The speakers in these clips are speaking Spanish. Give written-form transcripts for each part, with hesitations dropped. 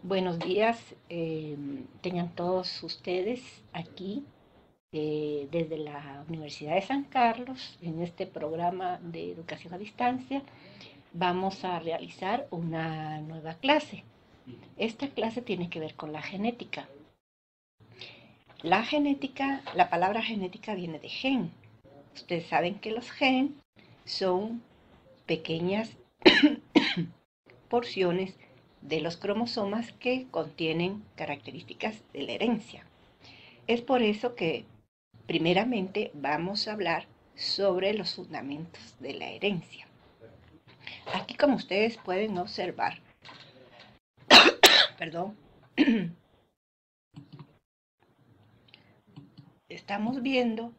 Buenos días, tengan todos ustedes aquí desde la Universidad de San Carlos. En este programa de educación a distancia vamos a realizar una nueva clase. Esta clase tiene que ver con la genética. La palabra genética viene de gen. Ustedes saben que los gen son pequeñas porciones de los cromosomas que contienen características de la herencia. Es por eso que primeramente vamos a hablar sobre los fundamentos de la herencia. Aquí, como ustedes pueden observar, perdón, estamos viendo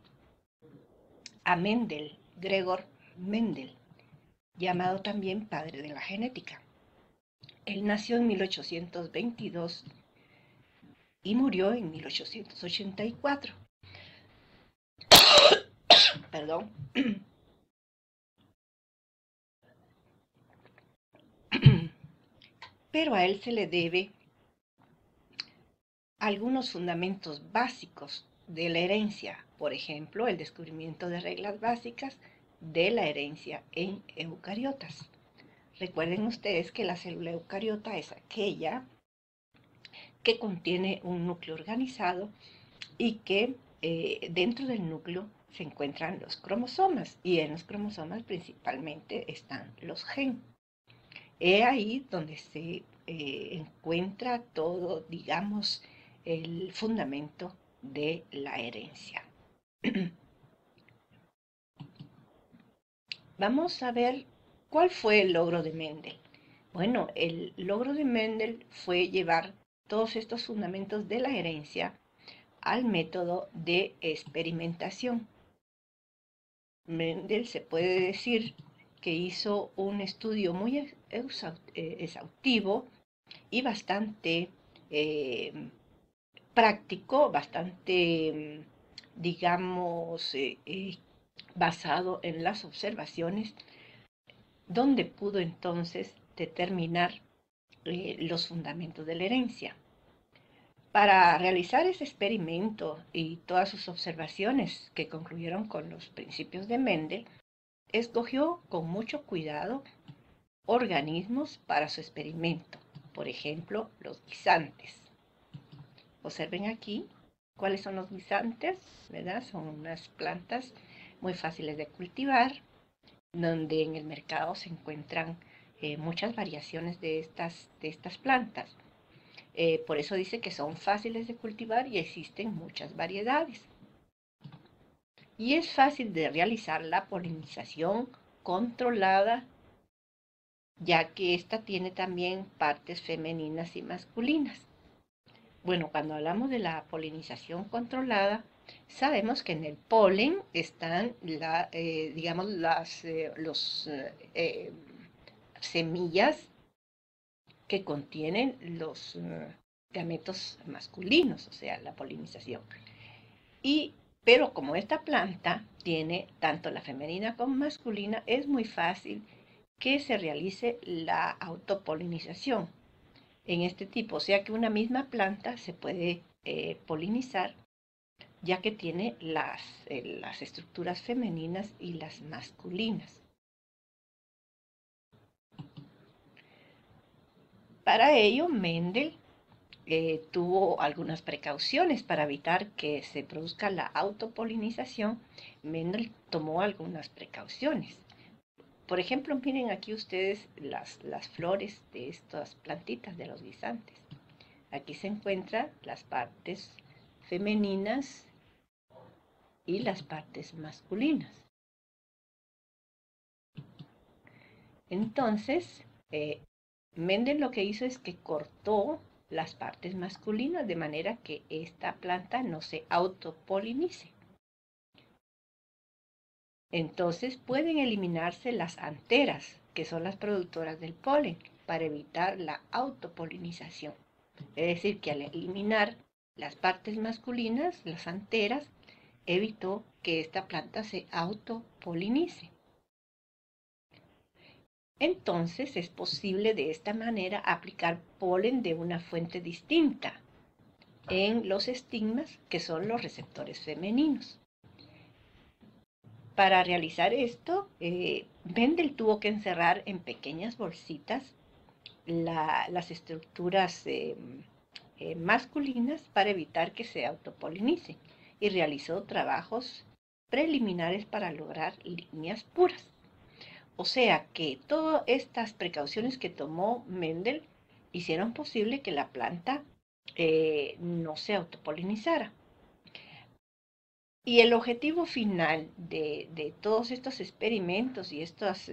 a Mendel, Gregor Mendel, llamado también padre de la genética. Él nació en 1822 y murió en 1884. Perdón. Pero a él se le debe algunos fundamentos básicos de la herencia, por ejemplo, el descubrimiento de reglas básicas de la herencia en eucariotas. Recuerden ustedes que la célula eucariota es aquella que contiene un núcleo organizado y que dentro del núcleo se encuentran los cromosomas, y en los cromosomas principalmente están los genes. Es ahí donde se encuentra todo, digamos, el fundamento de la herencia. Vamos a ver cuál fue el logro de Mendel. Bueno, el logro de Mendel fue llevar todos estos fundamentos de la herencia al método de experimentación. Mendel se puede decir que hizo un estudio muy exhaustivo y bastante práctico, bastante, digamos, basado en las observaciones, donde pudo entonces determinar los fundamentos de la herencia. Para realizar ese experimento y todas sus observaciones que concluyeron con los principios de Mendel, escogió con mucho cuidado organismos para su experimento, por ejemplo, los guisantes. Observen aquí cuáles son los guisantes, ¿verdad? Son unas plantas muy fáciles de cultivar, donde en el mercado se encuentran muchas variaciones de estas plantas. Por eso dice que son fáciles de cultivar y existen muchas variedades. Y es fácil de realizar la polinización controlada, ya que esta tiene también partes femeninas y masculinas. Bueno, cuando hablamos de la polinización controlada, sabemos que en el polen están, digamos, los semillas que contienen los gametos masculinos, o sea, la polinización. Pero como esta planta tiene tanto la femenina como masculina, es muy fácil que se realice la autopolinización en este tipo, o sea que una misma planta se puede polinizar, ya que tiene las estructuras femeninas y las masculinas. Para ello, Mendel tuvo algunas precauciones para evitar que se produzca la autopolinización. Mendel tomó algunas precauciones. Por ejemplo, miren aquí ustedes las flores de estas plantitas de los guisantes. Aquí se encuentran las partes femeninas y las partes masculinas. Entonces, Mendel lo que hizo es que cortó las partes masculinas de manera que esta planta no se autopolinice. Entonces pueden eliminarse las anteras, que son las productoras del polen, para evitar la autopolinización. Es decir, que al eliminar las partes masculinas, las anteras, evitó que esta planta se autopolinice. entonces es posible de esta manera aplicar polen de una fuente distinta en los estigmas, que son los receptores femeninos. Para realizar esto, Mendel tuvo que encerrar en pequeñas bolsitas las estructuras masculinas para evitar que se autopolinicen, y realizó trabajos preliminares para lograr líneas puras. O sea que todas estas precauciones que tomó Mendel hicieron posible que la planta no se autopolinizara. Y el objetivo final de todos estos experimentos y estos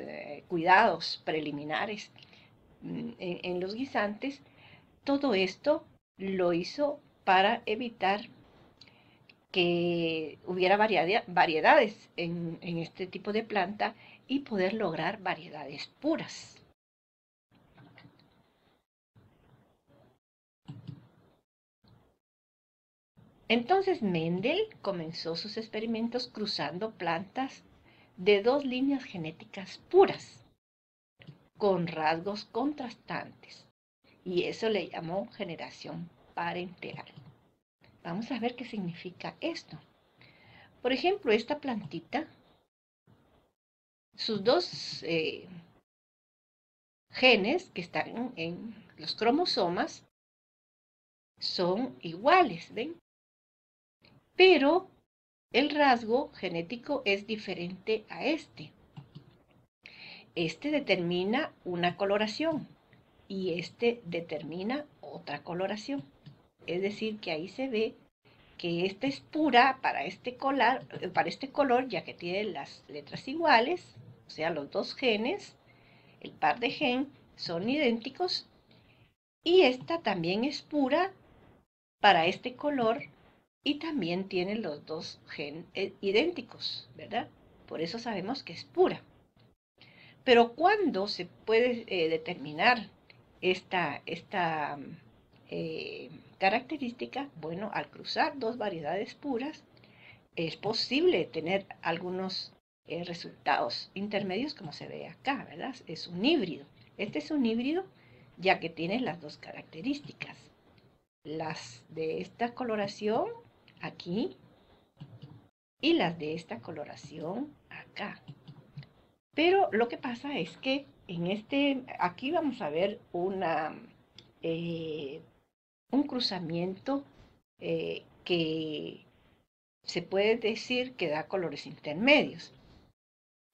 cuidados preliminares en los guisantes, todo esto lo hizo para evitar que hubiera variedades en este tipo de planta y poder lograr variedades puras. Entonces Mendel comenzó sus experimentos cruzando plantas de dos líneas genéticas puras, con rasgos contrastantes, y eso le llamó generación parenteral. Vamos a ver qué significa esto. Por ejemplo, esta plantita, sus dos genes que están en los cromosomas son iguales, ¿ven? Pero el rasgo genético es diferente a este. Este determina una coloración y este determina otra coloración. Es decir, que ahí se ve que esta es pura para este color, ya que tiene las letras iguales, o sea, los dos genes, el par de gen son idénticos, y esta también es pura para este color y también tiene los dos genes idénticos, ¿verdad? Por eso sabemos que es pura. Pero ¿cuándo se puede determinar esta característica? Bueno, al cruzar dos variedades puras, es posible tener algunos resultados intermedios, como se ve acá, ¿verdad? Es un híbrido. Este es un híbrido ya que tiene las dos características. Las de esta coloración aquí y las de esta coloración acá. Pero lo que pasa es que aquí vamos a ver un cruzamiento que se puede decir que da colores intermedios.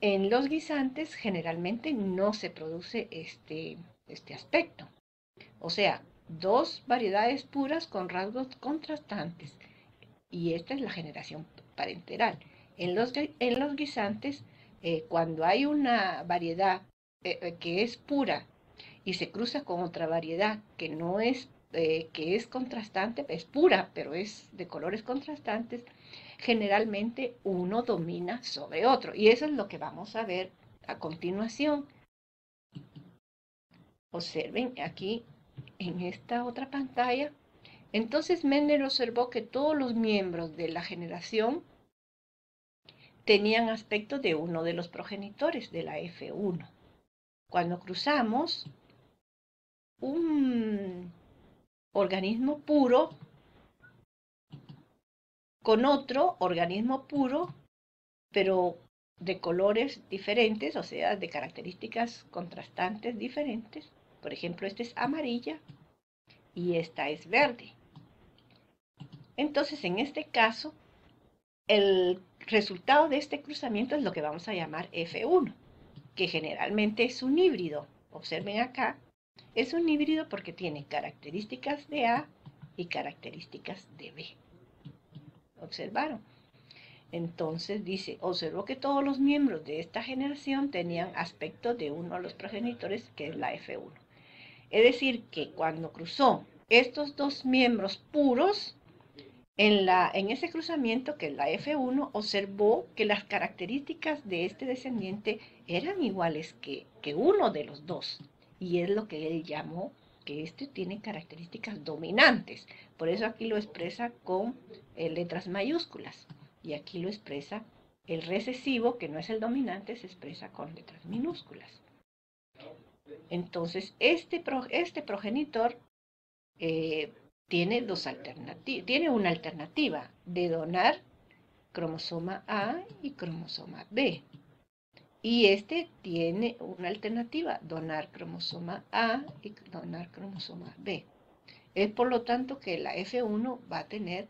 En los guisantes generalmente no se produce este aspecto. O sea, dos variedades puras con rasgos contrastantes. Y esta es la generación parenteral. En los guisantes, cuando hay una variedad que es pura y se cruza con otra variedad que no es, que es contrastante, es pura, pero es de colores contrastantes, generalmente uno domina sobre otro. Y eso es lo que vamos a ver a continuación. Observen aquí en esta otra pantalla. Entonces Mendel observó que todos los miembros de la generación tenían aspecto de uno de los progenitores de la F1. Cuando cruzamos un organismo puro con otro organismo puro, pero de colores diferentes, o sea, de características contrastantes diferentes. Por ejemplo, esta es amarilla y esta es verde. Entonces, en este caso, el resultado de este cruzamiento es lo que vamos a llamar F1, que generalmente es un híbrido. Observen acá, es un híbrido porque tiene características de A y características de B. ¿Observaron? Entonces dice, observó que todos los miembros de esta generación tenían aspecto de uno de los progenitores, que es la F1. Es decir, que cuando cruzó estos dos miembros puros, en ese cruzamiento, que es la F1, observó que las características de este descendiente eran iguales que uno de los dos. Y es lo que él llamó que este tiene características dominantes. Por eso aquí lo expresa con letras mayúsculas. Y aquí lo expresa el recesivo, que no es el dominante, se expresa con letras minúsculas. Entonces, este progenitor tiene una alternativa de donar cromosoma A y cromosoma B. Y este tiene una alternativa, donar cromosoma A y donar cromosoma B. Es por lo tanto que la F1 va a tener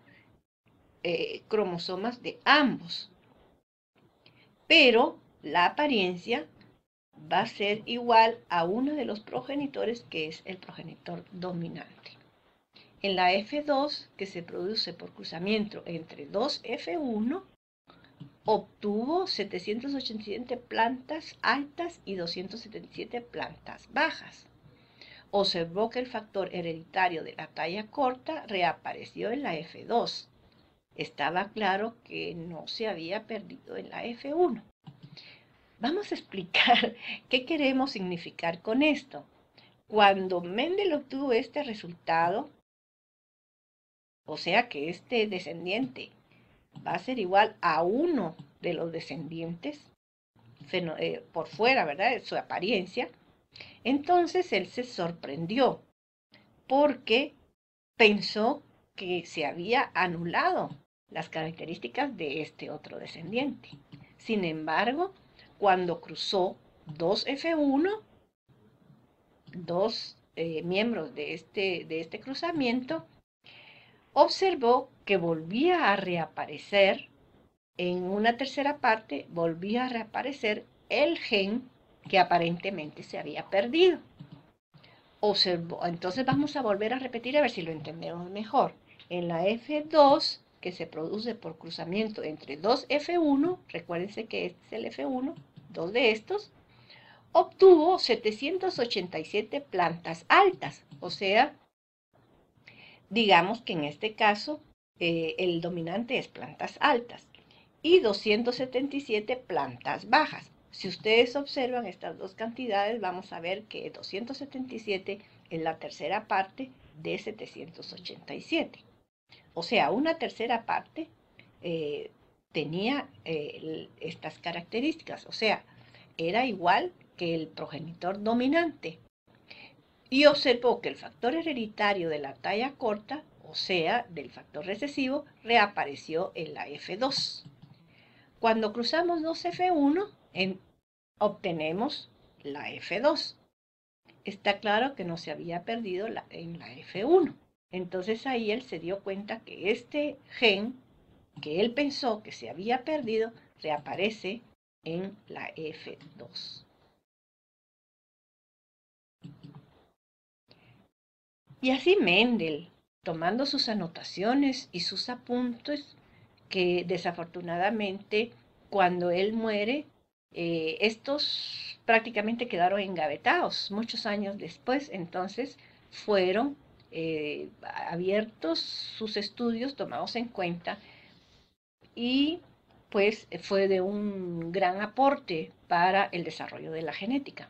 cromosomas de ambos. Pero la apariencia va a ser igual a uno de los progenitores, que es el progenitor dominante. En la F2, que se produce por cruzamiento entre dos F1, obtuvo 787 plantas altas y 277 plantas bajas. Observó que el factor hereditario de la talla corta reapareció en la F2. Estaba claro que no se había perdido en la F1. Vamos a explicar qué queremos significar con esto. Cuando Mendel obtuvo este resultado, o sea que este descendiente va a ser igual a uno de los descendientes por fuera, ¿verdad? Su apariencia. Entonces él se sorprendió porque pensó que se había anulado las características de este otro descendiente. Sin embargo, cuando cruzó dos F1, dos miembros de este cruzamiento, observó que volvía a reaparecer en una tercera parte, volvía a reaparecer el gen que aparentemente se había perdido. Observó, entonces vamos a volver a repetir a ver si lo entendemos mejor. En la F2, que se produce por cruzamiento entre dos F1, recuérdense que este es el F1, dos de estos, obtuvo 787 plantas altas, o sea, digamos que en este caso el dominante es plantas altas, y 277 plantas bajas. Si ustedes observan estas dos cantidades, vamos a ver que 277 es la tercera parte de 787. O sea, una tercera parte tenía estas características, o sea, era igual que el progenitor dominante. Y observó que el factor hereditario de la talla corta, o sea, del factor recesivo, reapareció en la F2. Cuando cruzamos dos F1, obtenemos la F2. Está claro que no se había perdido en la F1. Entonces ahí él se dio cuenta que este gen que él pensó que se había perdido reaparece en la F2. Y así Mendel, tomando sus anotaciones y sus apuntes, que desafortunadamente cuando él muere, estos prácticamente quedaron engavetados muchos años después. Entonces fueron abiertos sus estudios, tomados en cuenta, y pues fue de un gran aporte para el desarrollo de la genética.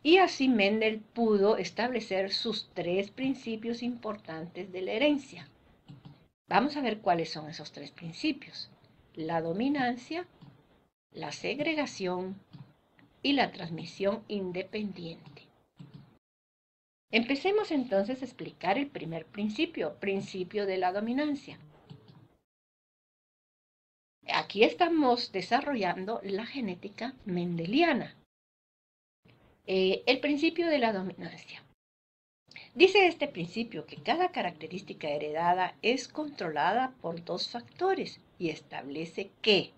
Y así Mendel pudo establecer sus tres principios importantes de la herencia. Vamos a ver cuáles son esos tres principios: la dominancia, la segregación y la transmisión independiente. Empecemos entonces a explicar el primer principio, principio de la dominancia. Aquí estamos desarrollando la genética mendeliana. El principio de la dominancia. Dice este principio que cada característica heredada es controlada por dos factores y establece que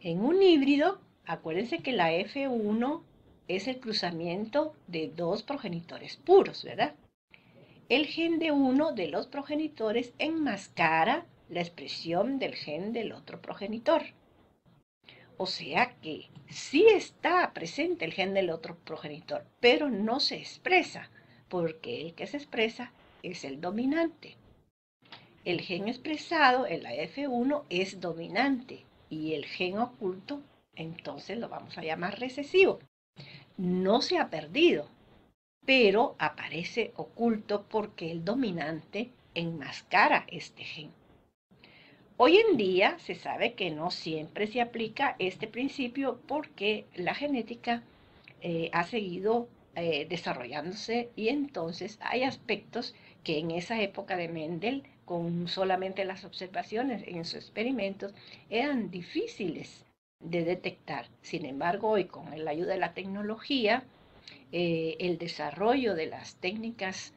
en un híbrido, acuérdense que la F1 es el cruzamiento de dos progenitores puros, ¿verdad? El gen de uno de los progenitores enmascara la expresión del gen del otro progenitor. O sea que sí está presente el gen del otro progenitor, pero no se expresa, porque el que se expresa es el dominante. El gen expresado en la F1 es dominante y el gen oculto, entonces lo vamos a llamar recesivo. No se ha perdido, pero aparece oculto porque el dominante enmascara este gen. Hoy en día se sabe que no siempre se aplica este principio porque la genética ha seguido desarrollándose, y entonces hay aspectos que en esa época de Mendel, con solamente las observaciones en sus experimentos, eran difíciles de detectar. Sin embargo, hoy con la ayuda de la tecnología, el desarrollo de las técnicas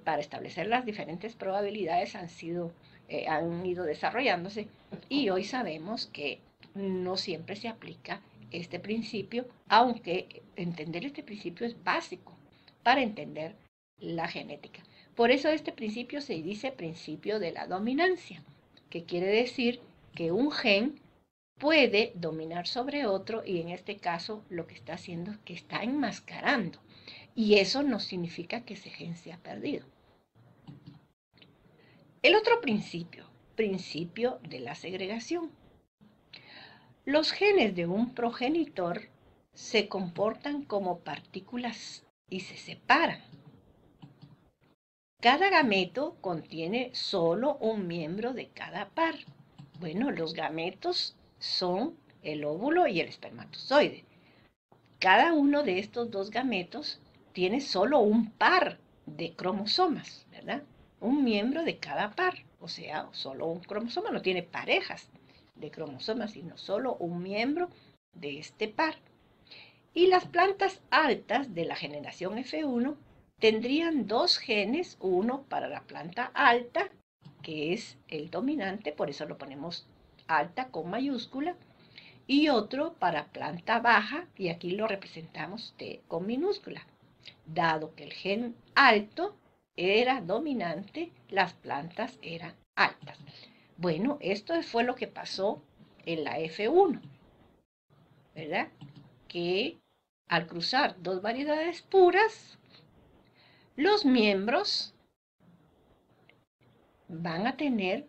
para establecer las diferentes probabilidades han ido desarrollándose, y hoy sabemos que no siempre se aplica este principio, aunque entender este principio es básico para entender la genética. Por eso este principio se dice principio de la dominancia, que quiere decir que un gen puede dominar sobre otro, y en este caso lo que está haciendo es que está enmascarando, y eso no significa que ese gen se ha perdido. El otro principio, principio de la segregación. Los genes de un progenitor se comportan como partículas y se separan. Cada gameto contiene solo un miembro de cada par. Bueno, los gametos son el óvulo y el espermatozoide. Cada uno de estos dos gametos tiene solo un par de cromosomas, ¿verdad? Un miembro de cada par, o sea, solo un cromosoma, no tiene parejas de cromosomas, sino solo un miembro de este par. Y las plantas altas de la generación F1 tendrían dos genes, uno para la planta alta, que es el dominante, por eso lo ponemos alta con mayúscula, y otro para planta baja, y aquí lo representamos con minúscula. Dado que el gen alto era dominante, las plantas eran altas. Bueno, esto fue lo que pasó en la F1, ¿verdad? Que al cruzar dos variedades puras, los miembros van a tener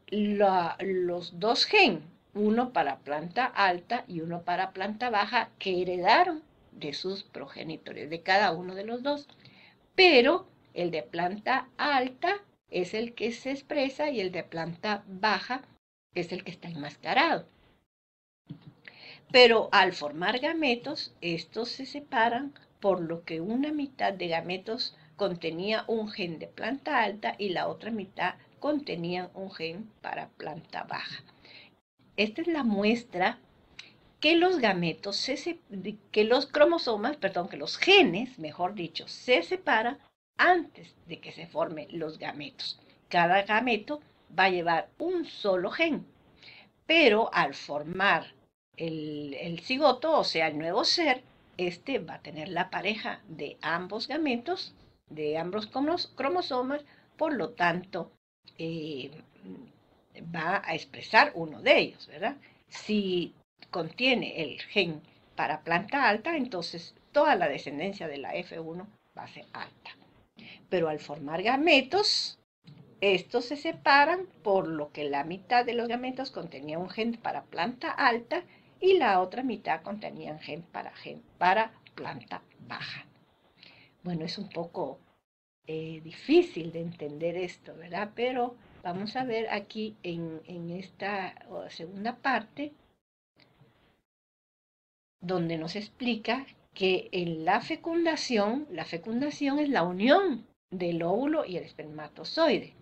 los dos genes, uno para planta alta y uno para planta baja, que heredaron de sus progenitores, de cada uno de los dos. Pero el de planta alta es el que se expresa y el de planta baja es el que está enmascarado. Pero al formar gametos, estos se separan, por lo que una mitad de gametos contenía un gen de planta alta y la otra mitad contenía un gen para planta baja. Esta es la muestra que los gametos, que los cromosomas, perdón, que los genes, mejor dicho, se separan antes de que se formen los gametos. Cada gameto va a llevar un solo gen, pero al formar el cigoto, o sea, el nuevo ser, este va a tener la pareja de ambos gametos, de ambos cromosomas, por lo tanto, va a expresar uno de ellos, ¿verdad? Si contiene el gen para planta alta, entonces toda la descendencia de la F1 va a ser alta. Pero al formar gametos, estos se separan, por lo que la mitad de los gametos contenía un gen para planta alta y la otra mitad contenía un gen para planta baja. Bueno, es un poco difícil de entender esto, ¿verdad? Pero vamos a ver aquí en esta segunda parte, donde nos explica que en la fecundación es la unión del óvulo y el espermatozoide.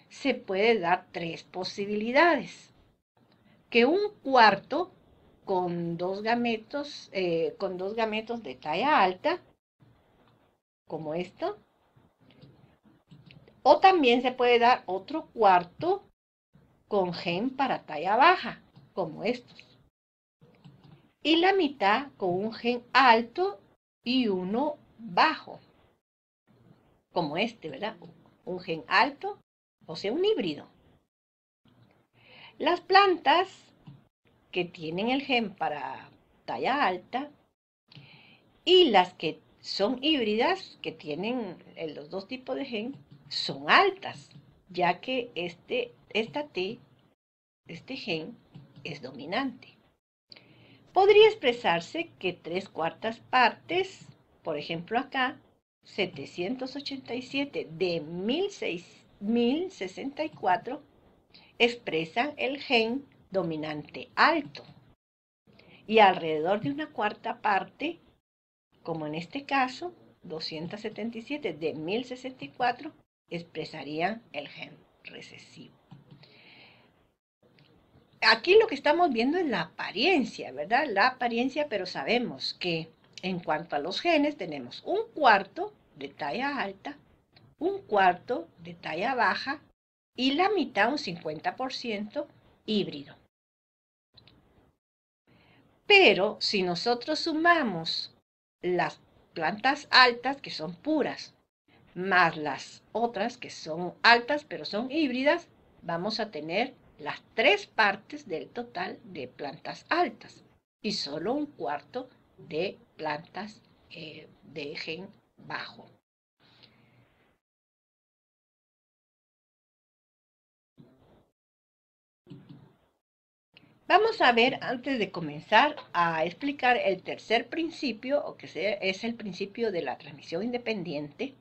Se puede dar tres posibilidades: que un cuarto con dos gametos de talla alta, como esto, o también se puede dar otro cuarto con gen para talla baja, como estos, y la mitad con un gen alto y uno bajo, como este, ¿verdad? Un gen alto, o sea, un híbrido. Las plantas que tienen el gen para talla alta y las que son híbridas, que tienen los dos tipos de gen, son altas, ya que este gen es dominante. Podría expresarse que 3/4 partes, por ejemplo acá, 787 de 1064, expresan el gen dominante alto, y alrededor de una cuarta parte como en este caso, 277 de 1064 expresarían el gen recesivo. Aquí lo que estamos viendo es la apariencia, ¿verdad? La apariencia, pero sabemos que en cuanto a los genes tenemos un cuarto de talla alta, un cuarto de talla baja y la mitad, un 50%, híbrido. Pero si nosotros sumamos las plantas altas, que son puras, más las otras que son altas pero son híbridas, vamos a tener las 3 partes del total de plantas altas y solo un cuarto de plantas de gen bajo. Vamos a ver, antes de comenzar a explicar el tercer principio, o que es el principio de la transmisión independiente,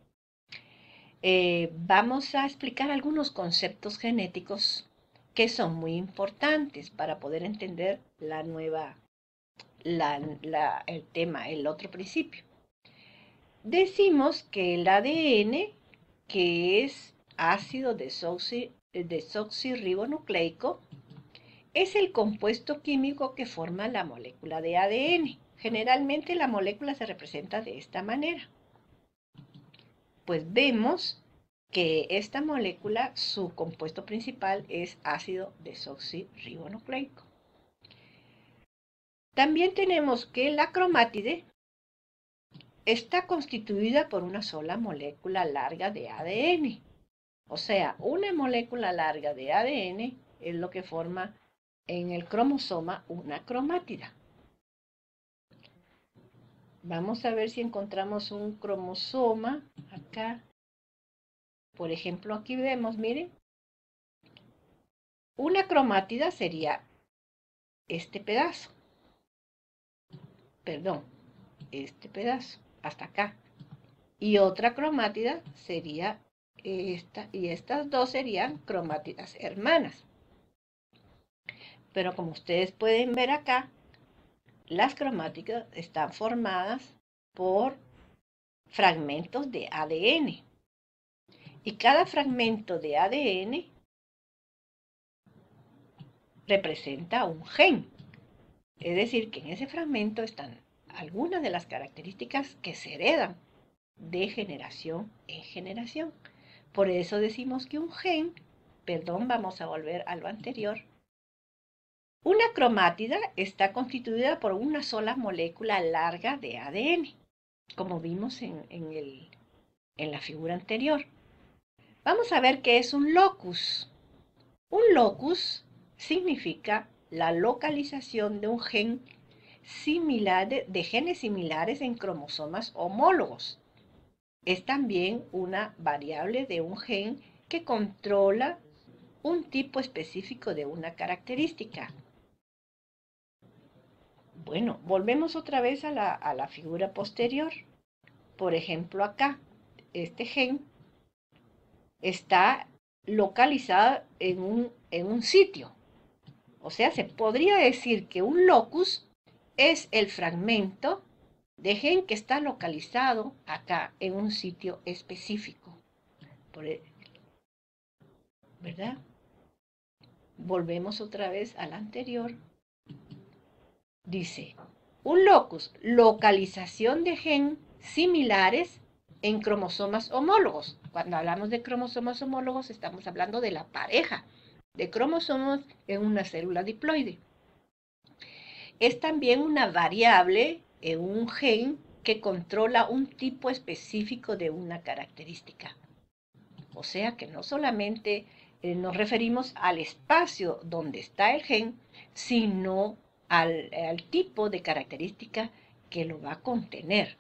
vamos a explicar algunos conceptos genéticos que son muy importantes para poder entender el tema, el otro principio. Decimos que el ADN, que es ácido desoxirribonucleico, es el compuesto químico que forma la molécula de ADN. Generalmente la molécula se representa de esta manera. Pues vemos que esta molécula, su compuesto principal es ácido desoxirribonucleico. También tenemos que la cromátide está constituida por una sola molécula larga de ADN. O sea, una molécula larga de ADN es lo que forma en el cromosoma una cromátida. Vamos a ver si encontramos un cromosoma acá. Por ejemplo, aquí vemos, miren, una cromátida sería este pedazo. Perdón, este pedazo, hasta acá. Y otra cromátida sería esta, y estas dos serían cromátidas hermanas. Pero como ustedes pueden ver acá, las cromátidas están formadas por fragmentos de ADN. Y cada fragmento de ADN representa un gen. Es decir, que en ese fragmento están algunas de las características que se heredan de generación en generación. Por eso decimos que un gen, vamos a volver a lo anterior. Una cromátida está constituida por una sola molécula larga de ADN, como vimos en la figura anterior. Vamos a ver qué es un locus. Un locus significa la localización de un gen similar, de genes similares en cromosomas homólogos. Es también una variable de un gen que controla un tipo específico de una característica. Bueno, volvemos otra vez a la figura posterior. Por ejemplo, acá, este gen está localizado en un sitio. O sea, se podría decir que un locus es el fragmento de gen que está localizado acá en un sitio específico. ¿Verdad? Volvemos otra vez al anterior. Dice, un locus, localización de gen similares en cromosomas homólogos. Cuando hablamos de cromosomas homólogos estamos hablando de la pareja de cromosomas en una célula diploide. Es también una variable en un gen que controla un tipo específico de una característica. O sea que no solamente nos referimos al espacio donde está el gen, sino al tipo de característica que lo va a contener.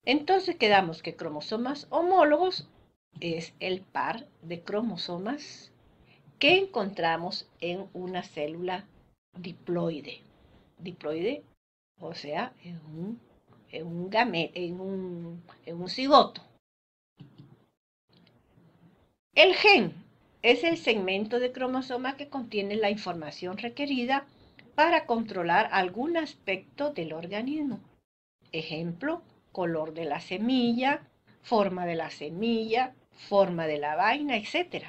Entonces quedamos que cromosomas homólogos es el par de cromosomas que encontramos en una célula diploide. Diploide, o sea, en un cigoto. El gen es el segmento de cromosoma que contiene la información requerida para controlar algún aspecto del organismo. Ejemplo, color de la semilla, forma de la semilla, forma de la vaina, etc.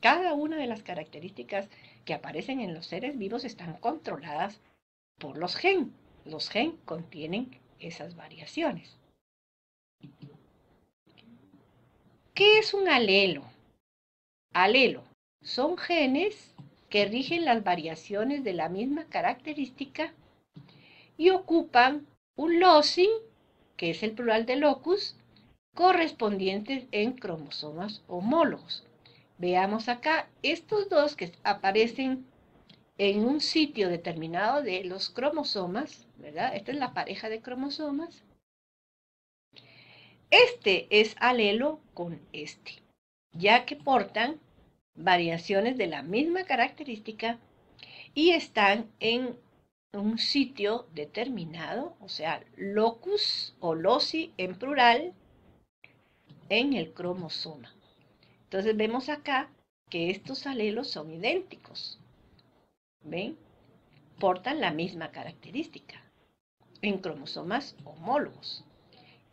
Cada una de las características que aparecen en los seres vivos están controladas por los genes. Los genes contienen esas variaciones. ¿Qué es un alelo? Alelo son genes que rigen las variaciones de la misma característica y ocupan un loci, que es el plural de locus, correspondientes en cromosomas homólogos. Veamos acá, estos dos que aparecen en un sitio determinado de los cromosomas, ¿verdad? Esta es la pareja de cromosomas. Este es alelo con este, ya que portan variaciones de la misma característica y están en un sitio determinado, o sea, locus o loci en plural, en el cromosoma. Entonces vemos acá que estos alelos son idénticos. ¿Ven? Portan la misma característica en cromosomas homólogos.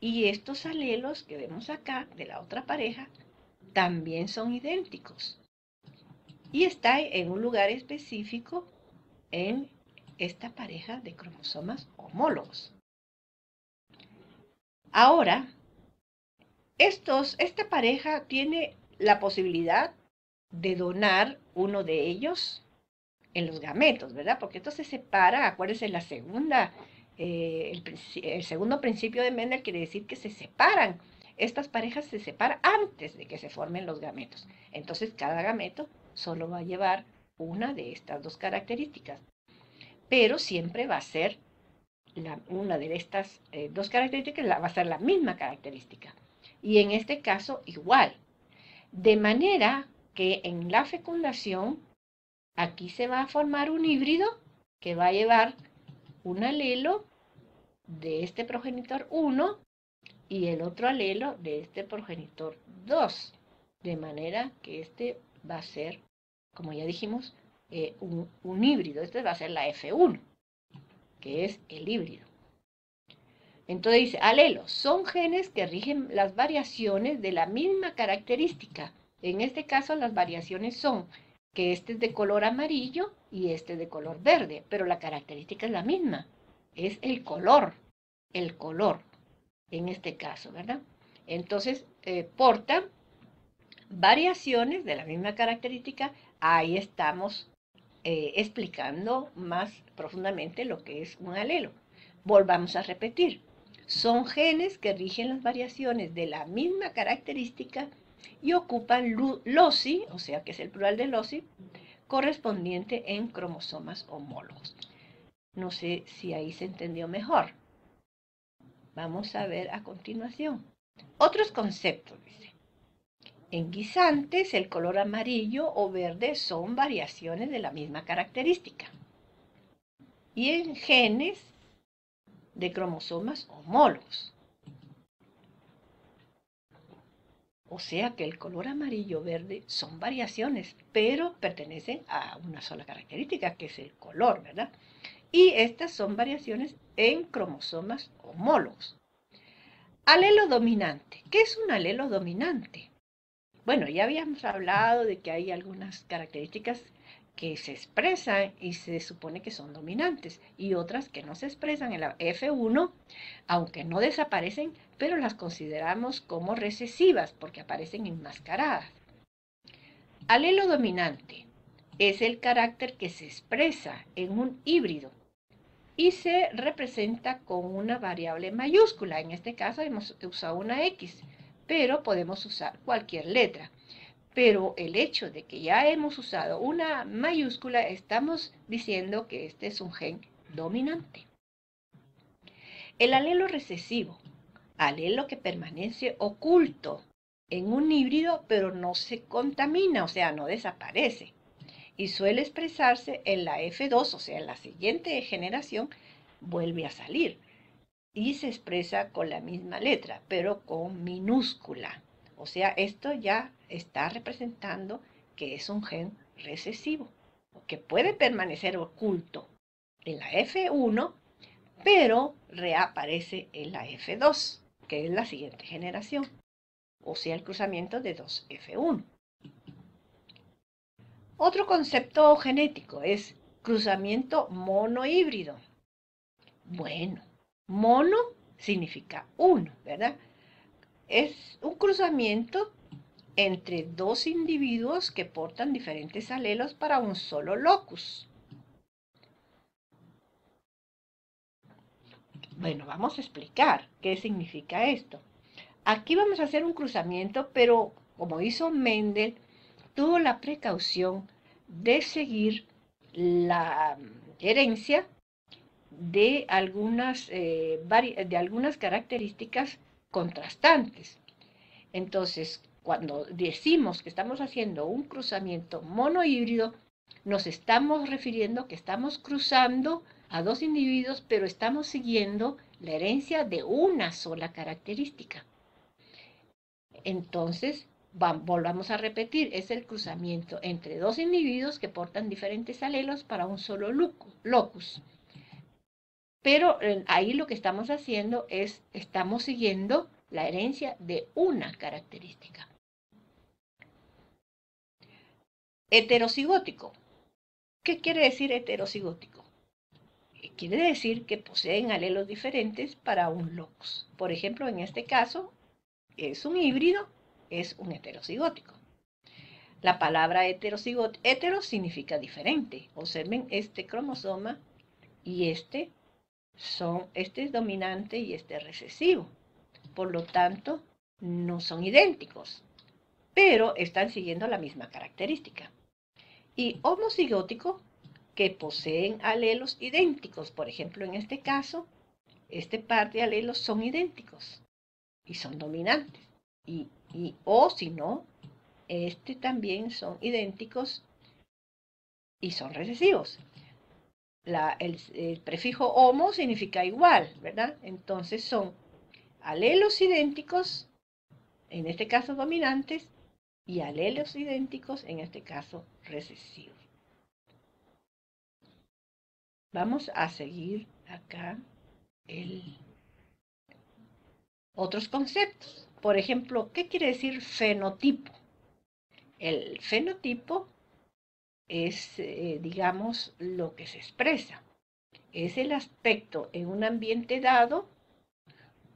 Y estos alelos que vemos acá de la otra pareja también son idénticos. Y está en un lugar específico en esta pareja de cromosomas homólogos. Ahora, esta pareja tiene la posibilidad de donar uno de ellos en los gametos, ¿verdad? Porque esto se separa, acuérdense, el segundo principio de Mendel quiere decir que se separan. Estas parejas se separan antes de que se formen los gametos. Entonces, cada gameto solo va a llevar una de estas dos características. Pero siempre va a ser una de estas dos características, va a ser la misma característica. Y en este caso, igual. De manera que en la fecundación, aquí se va a formar un híbrido que va a llevar un alelo de este progenitor 1 y el otro alelo de este progenitor 2. De manera que este va a ser, como ya dijimos, un híbrido. Este va a ser la F1, que es el híbrido. Entonces dice, alelos son genes que rigen las variaciones de la misma característica. En este caso las variaciones son que este es de color amarillo y este es de color verde, pero la característica es la misma. Es el color en este caso, ¿verdad? Entonces portan variaciones de la misma característica. Ahí estamos explicando más profundamente lo que es un alelo. Volvamos a repetir. Son genes que rigen las variaciones de la misma característica y ocupan loci, o sea que es el plural de loci, correspondiente en cromosomas homólogos. No sé si ahí se entendió mejor. Vamos a ver a continuación. Otros conceptos, dice. En guisantes, el color amarillo o verde son variaciones de la misma característica. Y en genes de cromosomas homólogos. O sea que el color amarillo verde son variaciones, pero pertenecen a una sola característica, que es el color, ¿verdad? Y estas son variaciones en cromosomas homólogos. Alelo dominante. ¿Qué es un alelo dominante? Bueno, ya habíamos hablado de que hay algunas características que se expresan y se supone que son dominantes y otras que no se expresan en la F1, aunque no desaparecen, pero las consideramos como recesivas porque aparecen enmascaradas. Alelo dominante es el carácter que se expresa en un híbrido y se representa con una variable mayúscula. En este caso hemos usado una X, pero podemos usar cualquier letra. Pero el hecho de que ya hemos usado una mayúscula, estamos diciendo que este es un gen dominante. El alelo recesivo, alelo que permanece oculto en un híbrido, pero no se contamina, o sea, no desaparece. Y suele expresarse en la F2, o sea, en la siguiente generación, vuelve a salir. Y se expresa con la misma letra, pero con minúscula. O sea, esto ya está representando que es un gen recesivo, que puede permanecer oculto, en la F1, pero reaparece en la F2, que es la siguiente generación, o sea, el cruzamiento de 2F1. Otro concepto genético es cruzamiento monohíbrido. Bueno, mono significa uno, ¿verdad? Es un cruzamiento entre dos individuos que portan diferentes alelos para un solo locus. Bueno, vamos a explicar qué significa esto. Aquí vamos a hacer un cruzamiento, pero como hizo Mendel, tuvo la precaución de seguir la herencia de algunas características contrastantes. Entonces, cuando decimos que estamos haciendo un cruzamiento monohíbrido, nos estamos refiriendo que estamos cruzando a dos individuos, pero estamos siguiendo la herencia de una sola característica. Entonces, volvamos a repetir, es el cruzamiento entre dos individuos que portan diferentes alelos para un solo locus. Pero ahí lo que estamos haciendo es, estamos siguiendo la herencia de una característica. Heterocigótico. ¿Qué quiere decir heterocigótico? Quiere decir que poseen alelos diferentes para un locus. Por ejemplo, en este caso, es un híbrido, es un heterocigótico. La palabra hetero significa diferente. Observen este cromosoma y este es dominante y este es recesivo. Por lo tanto, no son idénticos, pero están siguiendo la misma característica. Y homocigótico, que poseen alelos idénticos. Por ejemplo, en este caso, este par de alelos son idénticos y son dominantes. O si no, este también son idénticos y son recesivos. El prefijo homo significa igual, ¿verdad? Entonces son alelos idénticos, en este caso dominantes, y alelos idénticos, en este caso recesivos. Vamos a seguir acá otros conceptos. Por ejemplo, ¿qué quiere decir fenotipo? El fenotipo es, digamos, lo que se expresa. Es el aspecto en un ambiente dado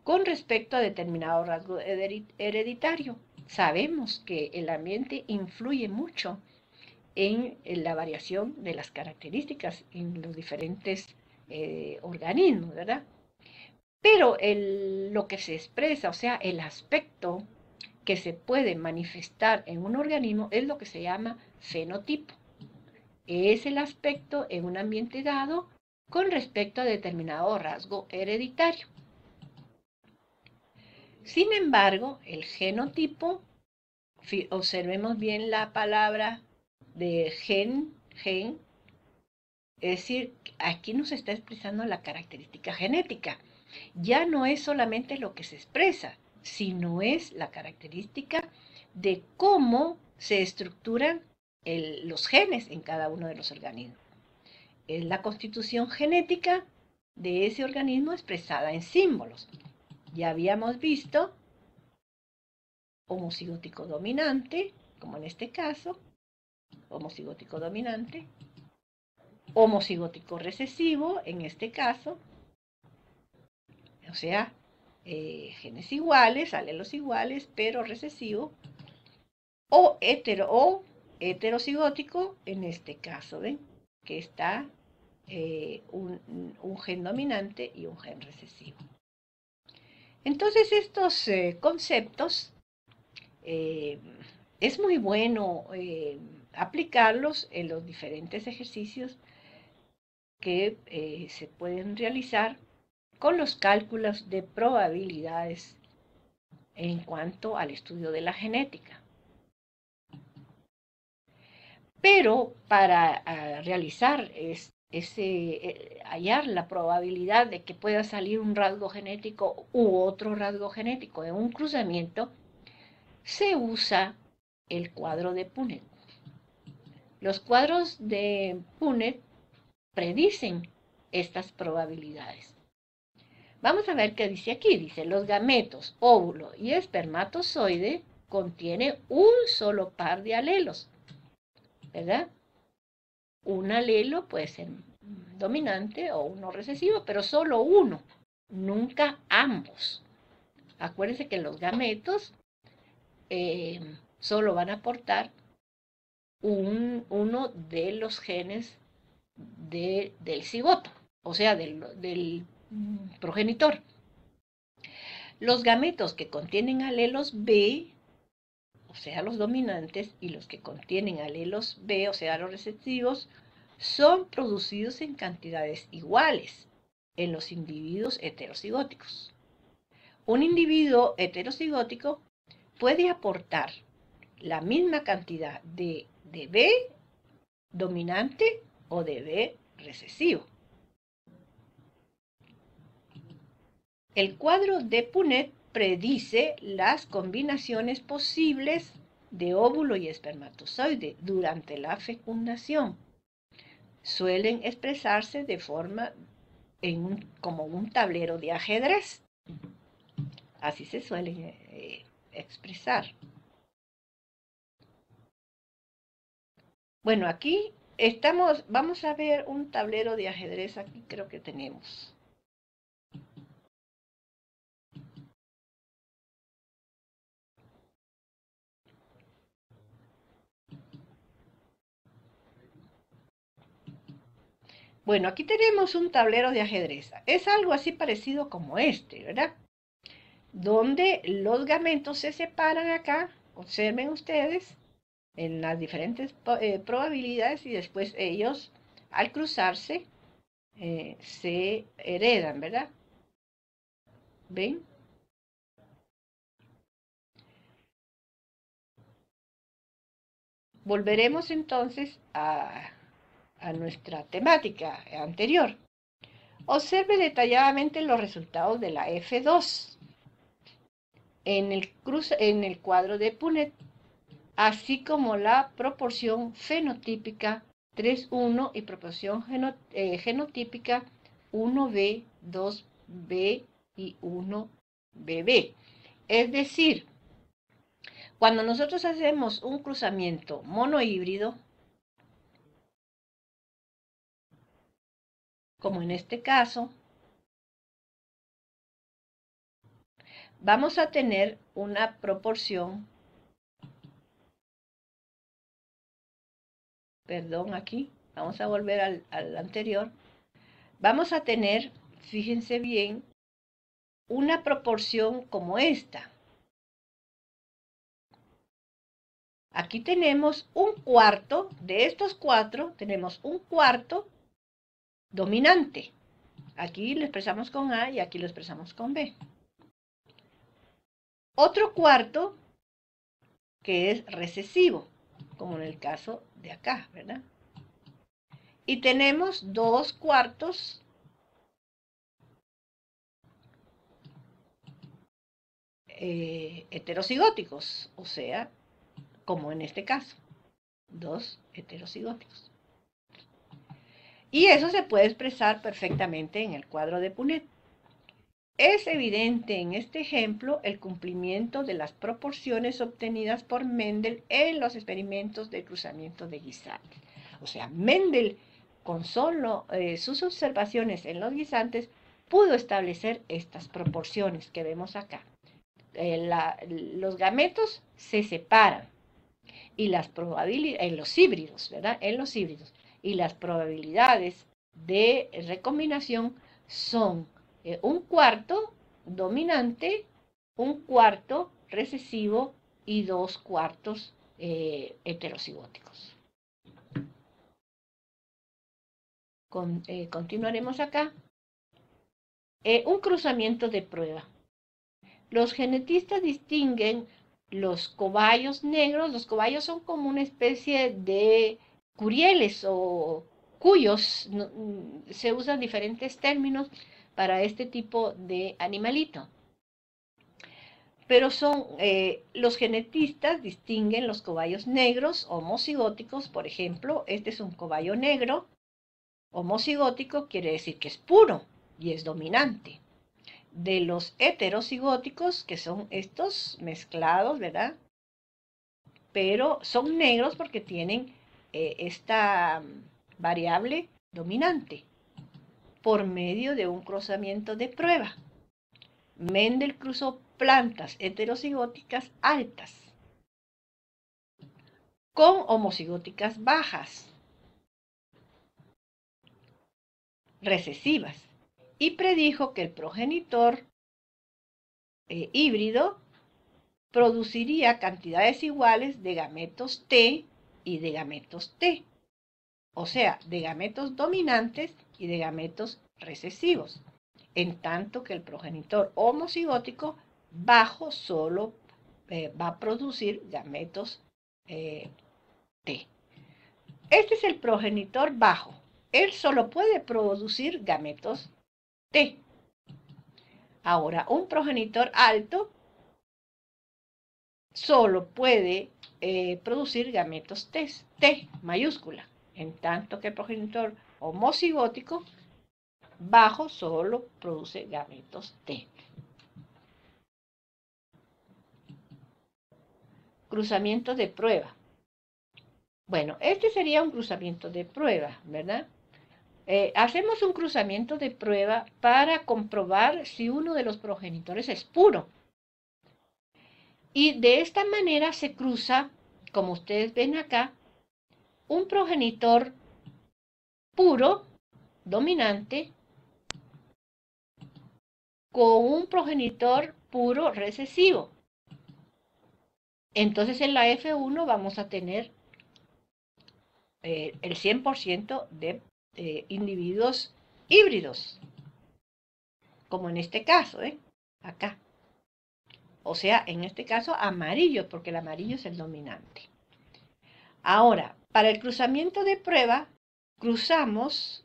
con respecto a determinado rasgo hereditario. Sabemos que el ambiente influye mucho en la variación de las características en los diferentes organismos, ¿verdad? Pero lo que se expresa, o sea, el aspecto que se puede manifestar en un organismo es lo que se llama fenotipo. Es el aspecto en un ambiente dado con respecto a determinado rasgo hereditario. Sin embargo, el genotipo, observemos bien la palabra de gen, es decir, aquí nos está expresando la característica genética. Ya no es solamente lo que se expresa, sino es la característica de cómo se estructuran los genes en cada uno de los organismos. Es la constitución genética de ese organismo expresada en símbolos. Ya habíamos visto homocigótico dominante, como en este caso, homocigótico dominante, homocigótico recesivo, en este caso, o sea, genes iguales, alelos iguales, pero recesivo, o heterocigótico, en este caso, ¿ven? Que está un gen dominante y un gen recesivo. Entonces, estos conceptos es muy bueno aplicarlos en los diferentes ejercicios que se pueden realizar con los cálculos de probabilidades en cuanto al estudio de la genética. Pero para realizar hallar la probabilidad de que pueda salir un rasgo genético u otro rasgo genético en un cruzamiento, se usa el cuadro de Punnett. Los cuadros de Punnett predicen estas probabilidades. Vamos a ver qué dice aquí. Dice, los gametos, óvulo y espermatozoide contienen un solo par de alelos, ¿verdad? Un alelo puede ser dominante o uno recesivo, pero solo uno, nunca ambos. Acuérdense que los gametos solo van a aportar uno de los genes del cigoto, o sea, del progenitor. Los gametos que contienen alelos B, o sea, los dominantes, y los que contienen alelos B, o sea, los recesivos, son producidos en cantidades iguales en los individuos heterocigóticos. Un individuo heterocigótico puede aportar la misma cantidad de B dominante o de B recesivo. El cuadro de Punnett predice las combinaciones posibles de óvulo y espermatozoide durante la fecundación. Suelen expresarse de forma como un tablero de ajedrez. Así se suelen expresar. Bueno, aquí vamos a ver un tablero de ajedrez, aquí creo que tenemos. Bueno, aquí tenemos un tablero de ajedrez. Es algo así parecido como este, ¿verdad? Donde los gametos se separan acá, observen ustedes, en las diferentes probabilidades y después ellos, al cruzarse, se heredan, ¿verdad? ¿Ven? Volveremos entonces a nuestra temática anterior. Observe detalladamente los resultados de la F2 en el cuadro de Punnett, así como la proporción fenotípica 3:1 y proporción genotípica 1B, 2B y 1BB. Es decir, cuando nosotros hacemos un cruzamiento monohíbrido, como en este caso, vamos a tener una proporción, perdón, aquí, vamos a volver al anterior, vamos a tener, fíjense bien, una proporción como esta. Aquí tenemos un cuarto, de estos 4, tenemos un cuarto dominante. Aquí lo expresamos con A y aquí lo expresamos con B. Otro cuarto que es recesivo, como en el caso de acá, ¿verdad? Y tenemos 2 cuartos heterocigóticos, o sea, como en este caso, 2 heterocigóticos. Y eso se puede expresar perfectamente en el cuadro de Punnett. Es evidente en este ejemplo el cumplimiento de las proporciones obtenidas por Mendel en los experimentos de cruzamiento de guisantes. O sea, Mendel, con solo sus observaciones en los guisantes, pudo establecer estas proporciones que vemos acá. Los gametos se separan y las probabilidades, en los híbridos, ¿verdad? En los híbridos. Y las probabilidades de recombinación son un cuarto dominante, un cuarto recesivo y 2 cuartos heterocigóticos. Continuaremos acá. Un cruzamiento de prueba. Los genetistas distinguen los cobayos negros. Los cobayos son como una especie de curieles o cuyos. Se usan diferentes términos para este tipo de animalito. Pero los genetistas distinguen los cobayos negros homocigóticos. Por ejemplo, este es un cobayo negro homocigótico quiere decir que es puro y es dominante. De los heterocigóticos, que son estos mezclados, ¿verdad? Pero son negros porque tienen esta variable dominante por medio de un cruzamiento de prueba. Mendel cruzó plantas heterocigóticas altas con homocigóticas bajas, recesivas, y predijo que el progenitor híbrido produciría cantidades iguales de gametos T y de gametos T, o sea, de gametos dominantes y de gametos recesivos, en tanto que el progenitor homocigótico bajo solo va a producir gametos T. Este es el progenitor bajo. Él solo puede producir gametos T. Ahora, un progenitor alto solo puede producir gametos T mayúscula, en tanto que el progenitor homocigótico bajo solo produce gametos T. Cruzamiento de prueba. Bueno, este sería un cruzamiento de prueba, ¿verdad? Hacemos un cruzamiento de prueba para comprobar si uno de los progenitores es puro. Y de esta manera se cruza, como ustedes ven acá, un progenitor puro, dominante, con un progenitor puro recesivo. Entonces en la F1 vamos a tener el 100% de individuos híbridos, como en este caso, acá. O sea, en este caso amarillo, porque el amarillo es el dominante. Ahora, para el cruzamiento de prueba, cruzamos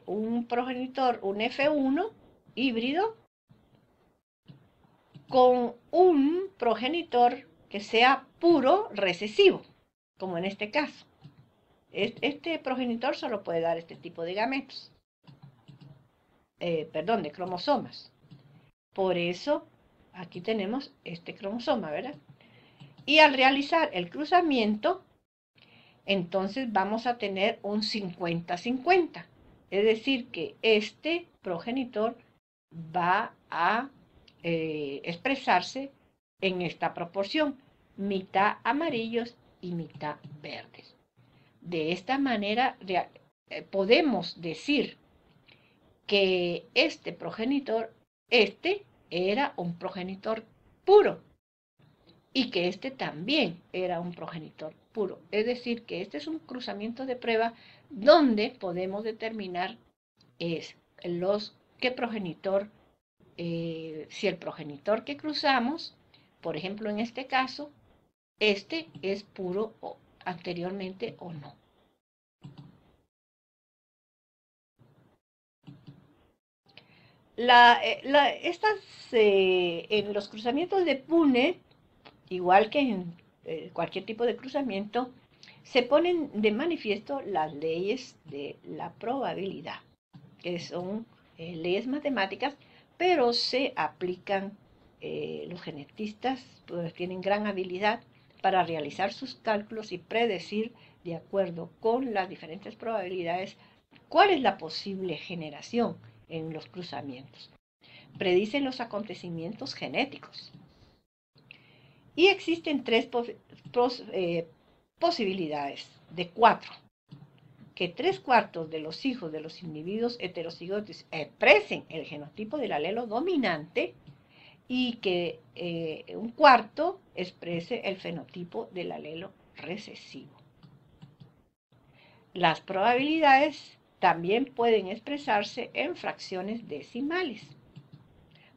un progenitor, un F1 híbrido, con un progenitor que sea puro recesivo, como en este caso. Este progenitor solo puede dar este tipo de gametos, de cromosomas. Por eso, aquí tenemos este cromosoma, ¿verdad? Y al realizar el cruzamiento, entonces vamos a tener un 50-50. Es decir, que este progenitor va a expresarse en esta proporción, mitad amarillos y mitad verdes. De esta manera podemos decir que este progenitor, era un progenitor puro y que este también era un progenitor puro. Es decir, que este es un cruzamiento de prueba donde podemos determinar qué progenitor, si el progenitor que cruzamos, por ejemplo en este caso, este es puro anteriormente o no. En los cruzamientos de Punnett, igual que en cualquier tipo de cruzamiento, se ponen de manifiesto las leyes de la probabilidad, que son leyes matemáticas, pero se aplican, los genetistas pues, tienen gran habilidad para realizar sus cálculos y predecir, de acuerdo con las diferentes probabilidades, cuál es la posible generación en los cruzamientos. Predicen los acontecimientos genéticos. Y existen tres posibilidades de 4. Que 3/4 de los hijos de los individuos heterocigóticos expresen el genotipo del alelo dominante y que 1/4 exprese el fenotipo del alelo recesivo. Las probabilidades también pueden expresarse en fracciones decimales.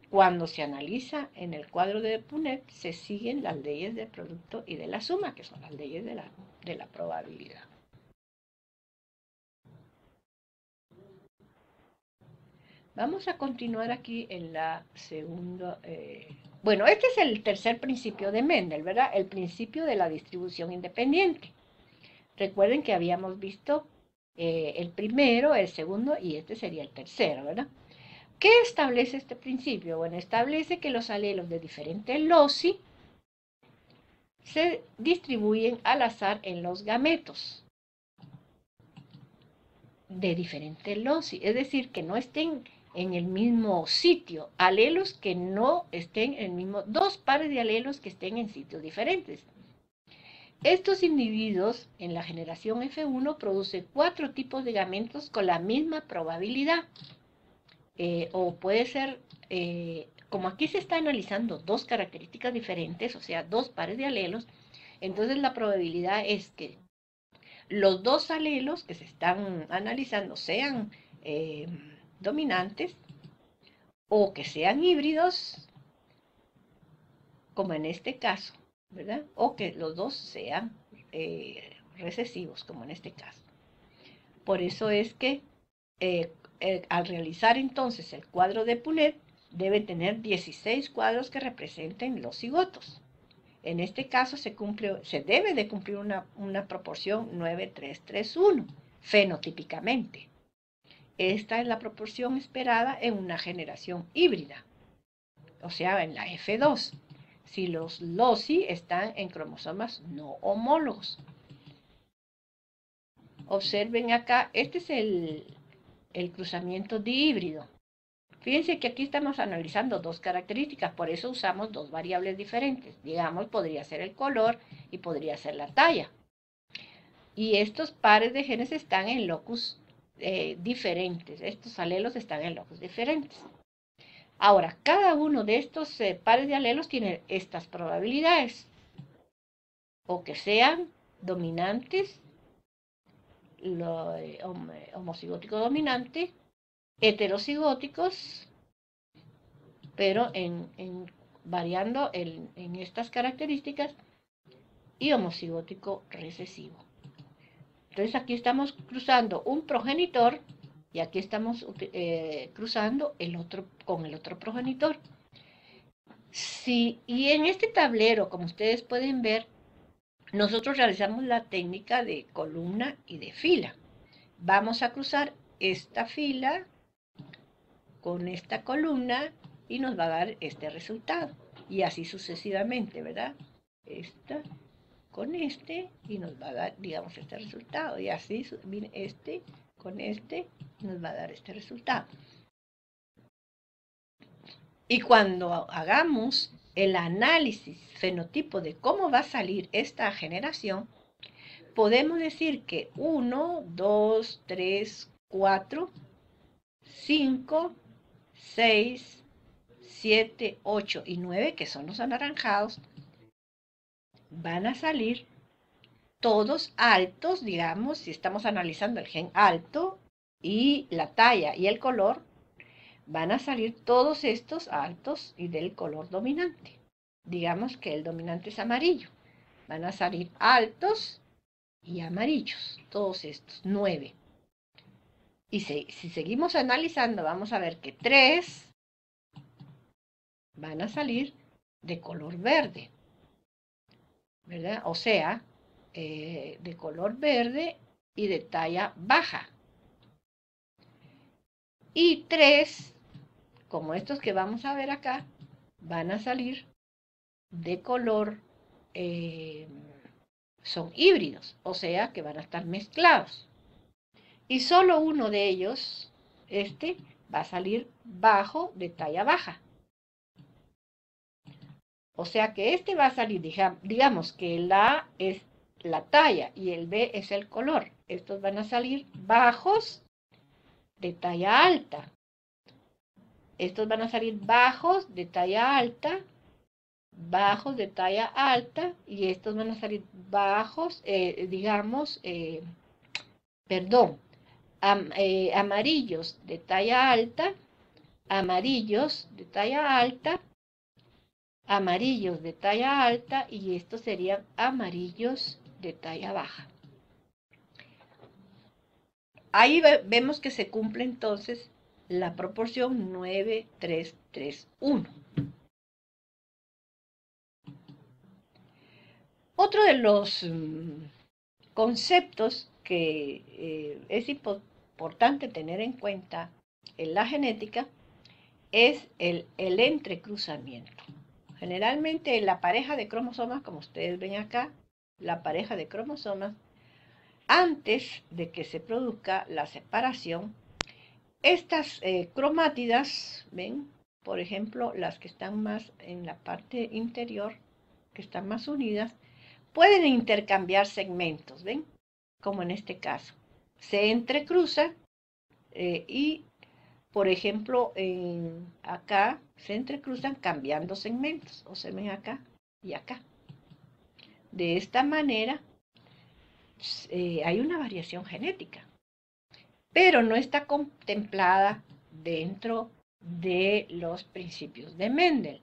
Cuando se analiza en el cuadro de Punnett, se siguen las leyes del producto y de la suma, que son las leyes de la probabilidad. Vamos a continuar aquí en la segunda. Bueno, este es el tercer principio de Mendel, ¿verdad? El principio de la distribución independiente. Recuerden que habíamos visto el primero, el segundo y este sería el tercero, ¿verdad? ¿Qué establece este principio? Bueno, establece que los alelos de diferente loci se distribuyen al azar en los gametos de diferente loci, es decir, que no estén en el mismo sitio, alelos que no estén en el mismo, dos pares de alelos que estén en sitios diferentes. Estos individuos en la generación F1 producen 4 tipos de gametos con la misma probabilidad. O puede ser, como aquí se está analizando dos características diferentes, o sea, dos pares de alelos, entonces la probabilidad es que los dos alelos que se están analizando sean dominantes o que sean híbridos, como en este caso, ¿verdad? O que los dos sean recesivos, como en este caso. Por eso es que al realizar entonces el cuadro de Punnett, debe tener 16 cuadros que representen los cigotos. En este caso se debe de cumplir una proporción 9:3:3:1, fenotípicamente. Esta es la proporción esperada en una generación híbrida, o sea, en la F2, si los loci están en cromosomas no homólogos. Observen acá, este es el cruzamiento dihíbrido. Fíjense que aquí estamos analizando dos características, por eso usamos dos variables diferentes. Digamos, podría ser el color y podría ser la talla. Y estos pares de genes están en locus diferentes. Estos alelos están en locus diferentes. Ahora, cada uno de estos pares de alelos tiene estas probabilidades. O que sean dominantes, homocigótico dominante, heterocigóticos, pero variando en estas características, y homocigótico recesivo. Entonces aquí estamos cruzando un progenitor y aquí estamos cruzando el otro con el otro progenitor. Y en este tablero, como ustedes pueden ver, nosotros realizamos la técnica de columna y de fila. Vamos a cruzar esta fila con esta columna y nos va a dar este resultado. Y así sucesivamente, ¿verdad? Esta con este y nos va a dar, digamos, este resultado. Y así viene este con este y nos va a dar este resultado. Y cuando hagamos el análisis fenotipo de cómo va a salir esta generación, podemos decir que 1, 2, 3, 4, 5, 6, 7, 8 y 9, que son los anaranjados, van a salir todos altos, digamos, si estamos analizando el gen alto y la talla y el color, van a salir todos estos altos y del color dominante. Digamos que el dominante es amarillo. Van a salir altos y amarillos, todos estos, 9. Y si seguimos analizando, vamos a ver que 3 van a salir de color verde, ¿verdad? O sea, de color verde y de talla baja. Y 3, como estos que vamos a ver acá, van a salir de color, son híbridos, o sea que van a estar mezclados. Y solo uno de ellos, este, va a salir bajo de talla baja. O sea que este va a salir, digamos que el A es la talla y el B es el color. Estos van a salir bajos de talla alta. Estos van a salir bajos de talla alta, bajos de talla alta, y estos van a salir bajos, amarillos de talla alta, amarillos de talla alta, amarillos de talla alta, y estos serían amarillos de talla baja. Ahí vemos que se cumple entonces la proporción 9:3:3:1. Otro de los conceptos que es importante tener en cuenta en la genética es el entrecruzamiento. Generalmente la pareja de cromosomas, como ustedes ven acá, la pareja de cromosomas, antes de que se produzca la separación, estas cromátidas, ven, por ejemplo, las que están más en la parte interior, que están más unidas, pueden intercambiar segmentos, ven, como en este caso. Se entrecruzan y, por ejemplo, acá se entrecruzan cambiando segmentos, o se ven acá y acá. De esta manera hay una variación genética, pero no está contemplada dentro de los principios de Mendel.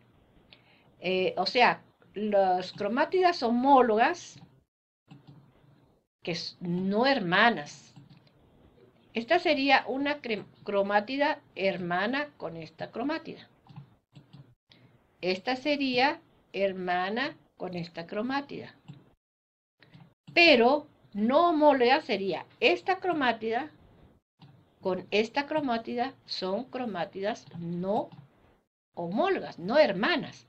O sea, las cromátidas homólogas, que no hermanas, esta sería una cromátida hermana con esta cromátida. Esta sería hermana con esta cromátida. Pero no homóloga sería esta cromátida con esta cromátida, son cromátidas no homólogas, no hermanas.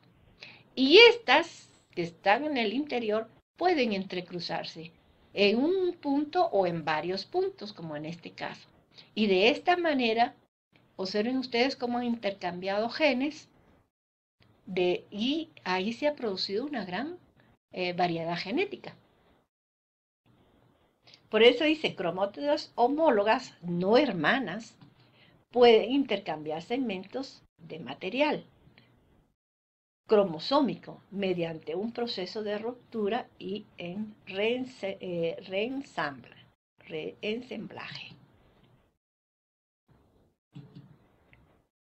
Y estas que están en el interior pueden entrecruzarse en un punto o en varios puntos, como en este caso. Y de esta manera, observen ustedes cómo han intercambiado genes y ahí se ha producido una gran variedad genética. Por eso dice, cromátidas homólogas, no hermanas, pueden intercambiar segmentos de material cromosómico mediante un proceso de ruptura y reensamblaje.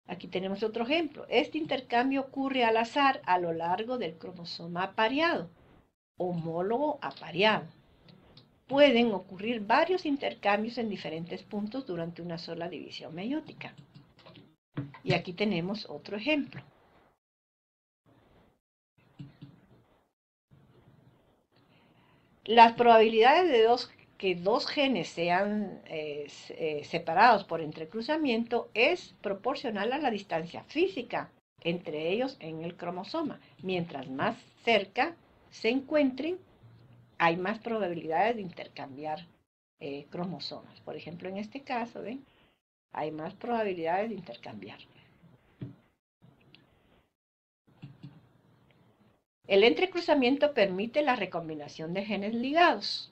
Aquí tenemos otro ejemplo. Este intercambio ocurre al azar a lo largo del cromosoma apareado, homólogo apareado. Pueden ocurrir varios intercambios en diferentes puntos durante una sola división meiótica. Y aquí tenemos otro ejemplo. Las probabilidades de que dos genes sean separados por entrecruzamiento es proporcional a la distancia física entre ellos en el cromosoma. Mientras más cerca se encuentren, hay más probabilidades de intercambiar cromosomas. Por ejemplo, en este caso, ¿ven? Hay más probabilidades de intercambiar. El entrecruzamiento permite la recombinación de genes ligados.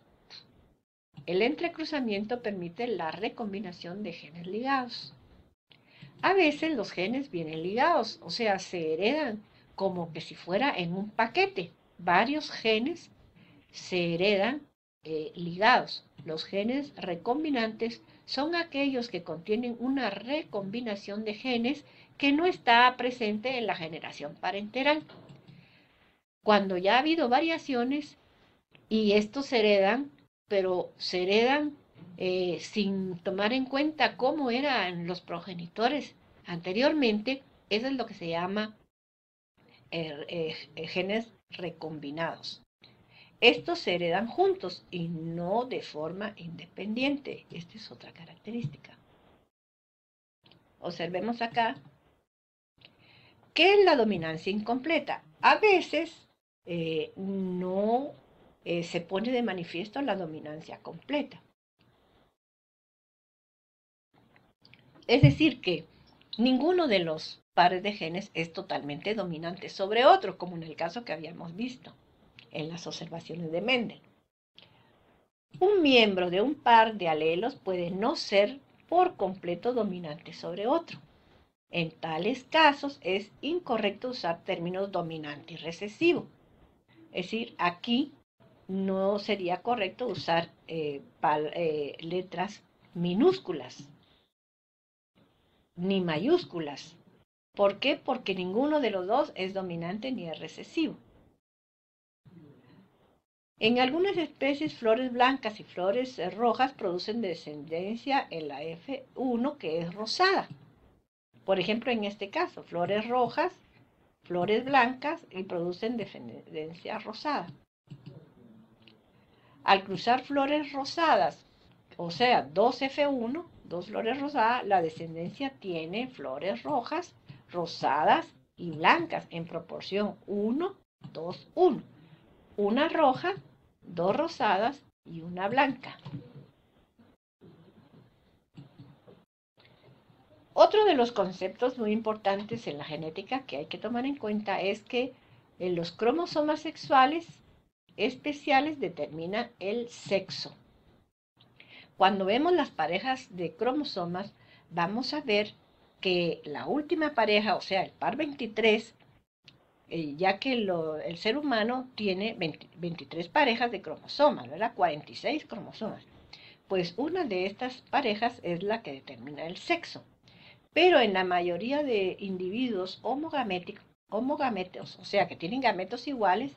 El entrecruzamiento permite la recombinación de genes ligados. A veces los genes vienen ligados, o sea, se heredan como que si fuera en un paquete. Varios genes se heredan ligados. Los genes recombinantes son aquellos que contienen una recombinación de genes que no está presente en la generación parenteral. Cuando ya ha habido variaciones y estos se heredan, pero se heredan sin tomar en cuenta cómo eran los progenitores anteriormente, eso es lo que se llama genes recombinados. Estos se heredan juntos y no de forma independiente. Esta es otra característica. Observemos acá. ¿Qué es la dominancia incompleta? A veces no se pone de manifiesto la dominancia completa. Es decir, que ninguno de los pares de genes es totalmente dominante sobre otro, como en el caso que habíamos visto en las observaciones de Mendel. Un miembro de un par de alelos puede no ser por completo dominante sobre otro. En tales casos es incorrecto usar términos dominante y recesivo. Es decir, aquí no sería correcto usar letras minúsculas ni mayúsculas. ¿Por qué? Porque ninguno de los dos es dominante ni es recesivo. En algunas especies, flores blancas y flores rojas producen descendencia en la F1 que es rosada. Por ejemplo, en este caso, flores rojas, flores blancas y producen descendencia rosada. Al cruzar flores rosadas o sea, 2F1, dos flores rosadas, la descendencia tiene flores rojas, rosadas y blancas en proporción 1, 2, 1. Una roja, dos rosadas y una blanca. Otro de los conceptos muy importantes en la genética que hay que tomar en cuenta es que los cromosomas sexuales especiales determinan el sexo. Cuando vemos las parejas de cromosomas, vamos a ver que la última pareja, o sea, el par 23, ya que el ser humano tiene 23 parejas de cromosomas, ¿verdad? 46 cromosomas. Pues una de estas parejas es la que determina el sexo. Pero en la mayoría de individuos homogaméticos, o sea, que tienen gametos iguales,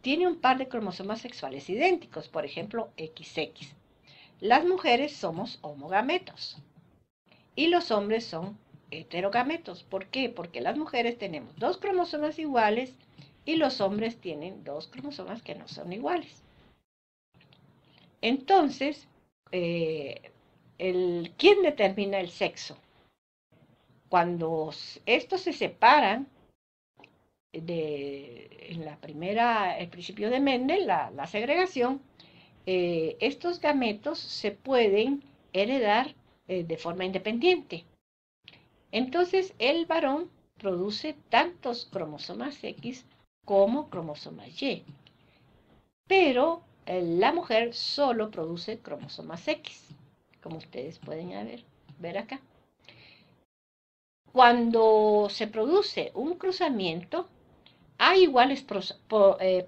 tiene un par de cromosomas sexuales idénticos, por ejemplo, XX. Las mujeres somos homogametos y los hombres son heterogametos. ¿Por qué? Porque las mujeres tenemos dos cromosomas iguales y los hombres tienen dos cromosomas que no son iguales. Entonces, ¿quién determina el sexo? Cuando estos se separan, en el principio de Mendel, la segregación, estos gametos se pueden heredar de forma independiente. Entonces, el varón produce tantos cromosomas X como cromosomas Y, pero la mujer solo produce cromosomas X, como ustedes pueden ver acá. Cuando se produce un cruzamiento, hay iguales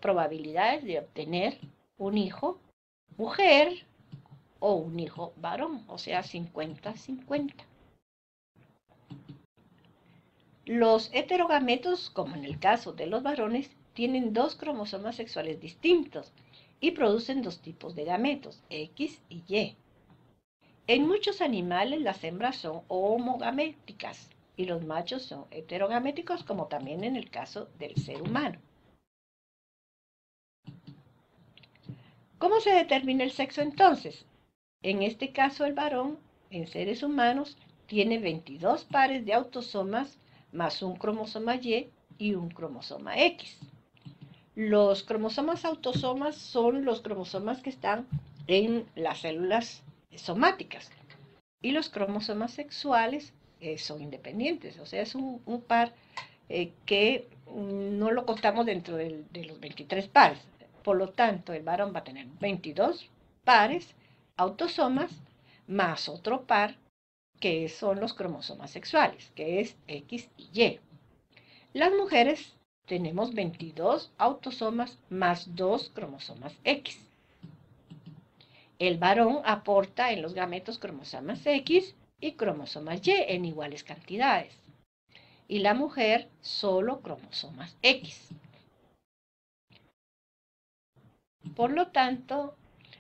probabilidades de obtener un hijo mujer o un hijo varón, o sea, 50-50. Los heterogametos, como en el caso de los varones, tienen dos cromosomas sexuales distintos y producen dos tipos de gametos, X y Y. En muchos animales las hembras son homogaméticas y los machos son heterogaméticos, como también en el caso del ser humano. ¿Cómo se determina el sexo entonces? En este caso el varón, en seres humanos, tiene 22 pares de autosomas más un cromosoma Y un cromosoma X. Los cromosomas autosomas son los cromosomas que están en las células somáticas y los cromosomas sexuales son independientes, o sea, es un par que no lo contamos dentro de los 23 pares. Por lo tanto, el varón va a tener 22 pares autosomas más otro par que son los cromosomas sexuales, que es X y Y. Las mujeres tenemos 22 autosomas más 2 cromosomas X. El varón aporta en los gametos cromosomas X y cromosomas Y en iguales cantidades. Y la mujer solo cromosomas X. Por lo tanto,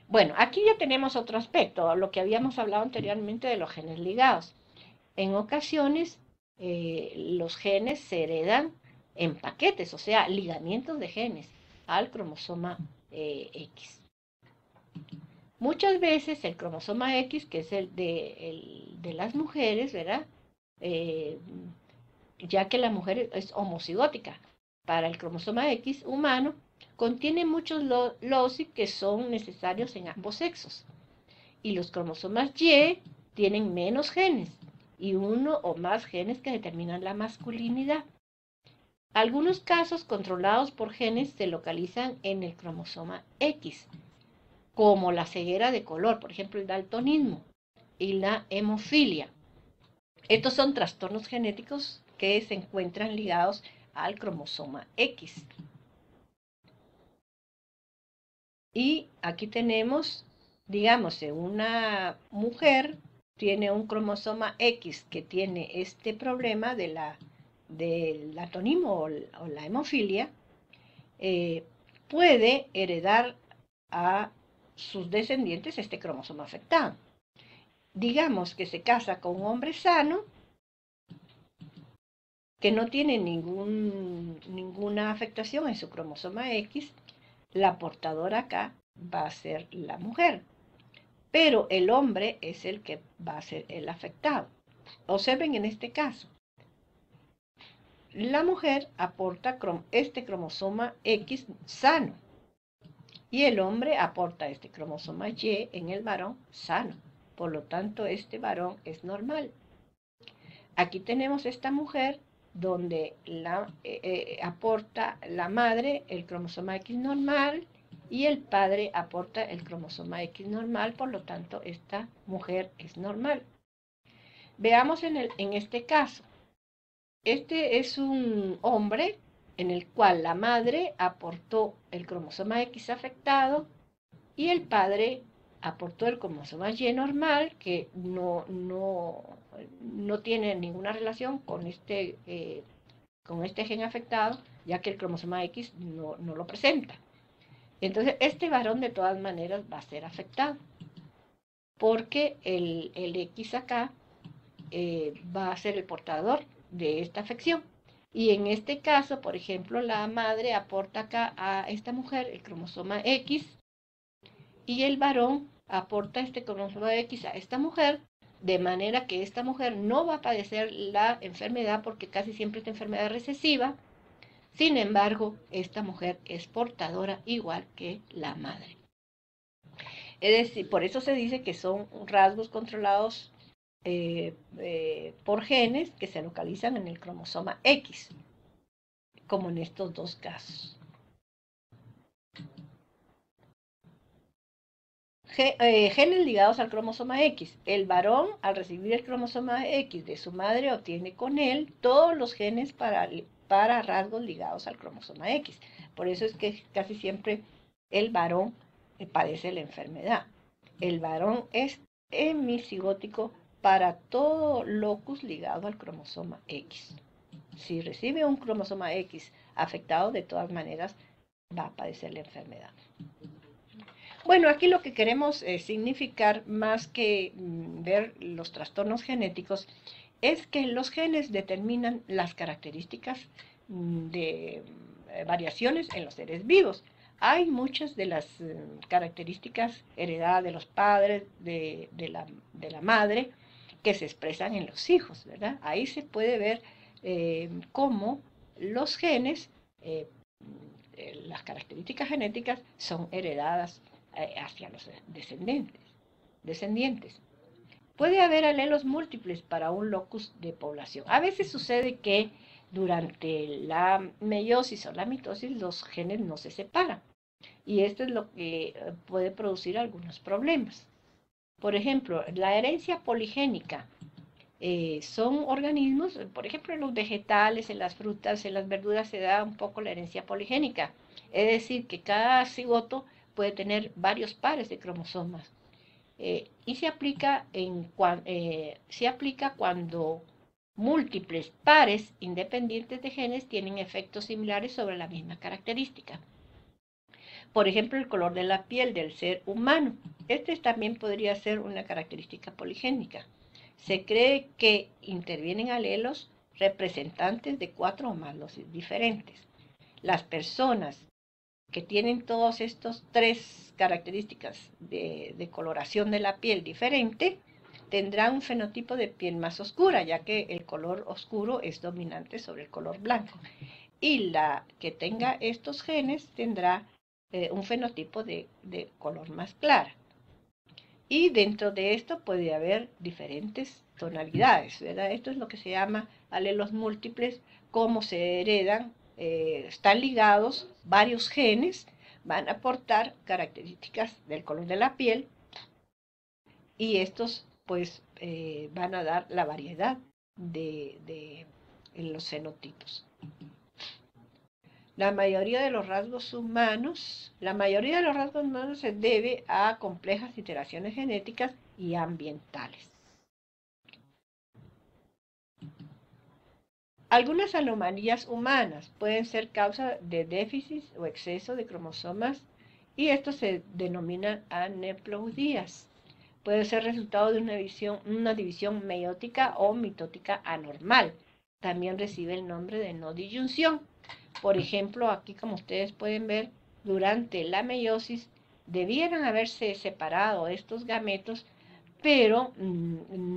bueno, aquí ya tenemos otro aspecto, lo que habíamos hablado anteriormente de los genes ligados. En ocasiones, los genes se heredan en paquetes, o sea, ligamientos de genes al cromosoma X. Muchas veces el cromosoma X, que es el de las mujeres, ¿verdad? Ya que la mujer es homocigótica, para el cromosoma X humano, contiene muchos loci que son necesarios en ambos sexos. Y los cromosomas Y tienen menos genes y uno o más genes que determinan la masculinidad. Algunos casos controlados por genes se localizan en el cromosoma X, como la ceguera de color, por ejemplo, el daltonismo y la hemofilia. Estos son trastornos genéticos que se encuentran ligados al cromosoma X. Y aquí tenemos, digamos, una mujer tiene un cromosoma X que tiene este problema del daltonismo o la hemofilia, puede heredar a sus descendientes este cromosoma afectado. Digamos que se casa con un hombre sano que no tiene ninguna afectación en su cromosoma X, la portadora acá va a ser la mujer. pero el hombre es el que va a ser el afectado. Observen en este caso, la mujer aporta este cromosoma X sano y el hombre aporta este cromosoma Y en el varón sano. Por lo tanto, este varón es normal. Aquí tenemos esta mujer donde aporta la madre el cromosoma X normal y el padre aporta el cromosoma X normal, por lo tanto esta mujer es normal. Veamos en este caso. Este es un hombre en el cual la madre aportó el cromosoma X afectado y el padre aportó el cromosoma Y normal, que no tiene ninguna relación con este gen afectado, ya que el cromosoma X no lo presenta. Entonces, este varón de todas maneras va a ser afectado, porque el X acá va a ser el portador de esta afección. Y en este caso, por ejemplo, la madre aporta acá a esta mujer el cromosoma X y el varón aporta este cromosoma X a esta mujer, de manera que esta mujer no va a padecer la enfermedad porque casi siempre esta enfermedad es recesiva. Sin embargo, esta mujer es portadora igual que la madre. Es decir, por eso se dice que son rasgos controlados por genes que se localizan en el cromosoma X, como en estos dos casos. Genes ligados al cromosoma X. El varón, al recibir el cromosoma X de su madre, obtiene con él todos los genes para rasgos ligados al cromosoma X. Por eso es que casi siempre el varón padece la enfermedad. El varón es hemicigótico para todo locus ligado al cromosoma X. Si recibe un cromosoma X afectado, de todas maneras va a padecer la enfermedad. Bueno, aquí lo que queremos significar, más que ver los trastornos genéticos, es que los genes determinan las características de variaciones en los seres vivos. Hay muchas de las características heredadas de los padres, de la madre, que se expresan en los hijos, ¿verdad? Ahí se puede ver cómo los genes, las características genéticas son heredadas hacia los descendientes. Puede haber alelos múltiples para un locus de población. A veces sucede que durante la meiosis o la mitosis los genes no se separan y esto es lo que puede producir algunos problemas. Por ejemplo, la herencia poligénica son organismos, por ejemplo, en los vegetales, en las frutas, en las verduras se da un poco la herencia poligénica. Es decir, que cada cigoto puede tener varios pares de cromosomas. Y se aplica cuando múltiples pares independientes de genes tienen efectos similares sobre la misma característica. Por ejemplo, el color de la piel del ser humano. Este también podría ser una característica poligénica. Se cree que intervienen alelos representantes de 4 o más dosis diferentes. Las personas que tienen todas estas 3 características de coloración de la piel diferente, tendrán un fenotipo de piel más oscura, ya que el color oscuro es dominante sobre el color blanco. Y la que tenga estos genes tendrá un fenotipo de color más clara. Y dentro de esto puede haber diferentes tonalidades, ¿verdad? Esto es lo que se llama alelos múltiples, cómo se heredan, están ligados varios genes, van a aportar características del color de la piel y estos pues van a dar la variedad de los fenotipos. La mayoría de los rasgos humanos se debe a complejas alteraciones genéticas y ambientales. Algunas anomalías humanas pueden ser causa de déficit o exceso de cromosomas y esto se denomina aneuploidías. Puede ser resultado de una división meiótica o mitótica anormal. También recibe el nombre de no disyunción. Por ejemplo, aquí como ustedes pueden ver, durante la meiosis debieran haberse separado estos gametos, pero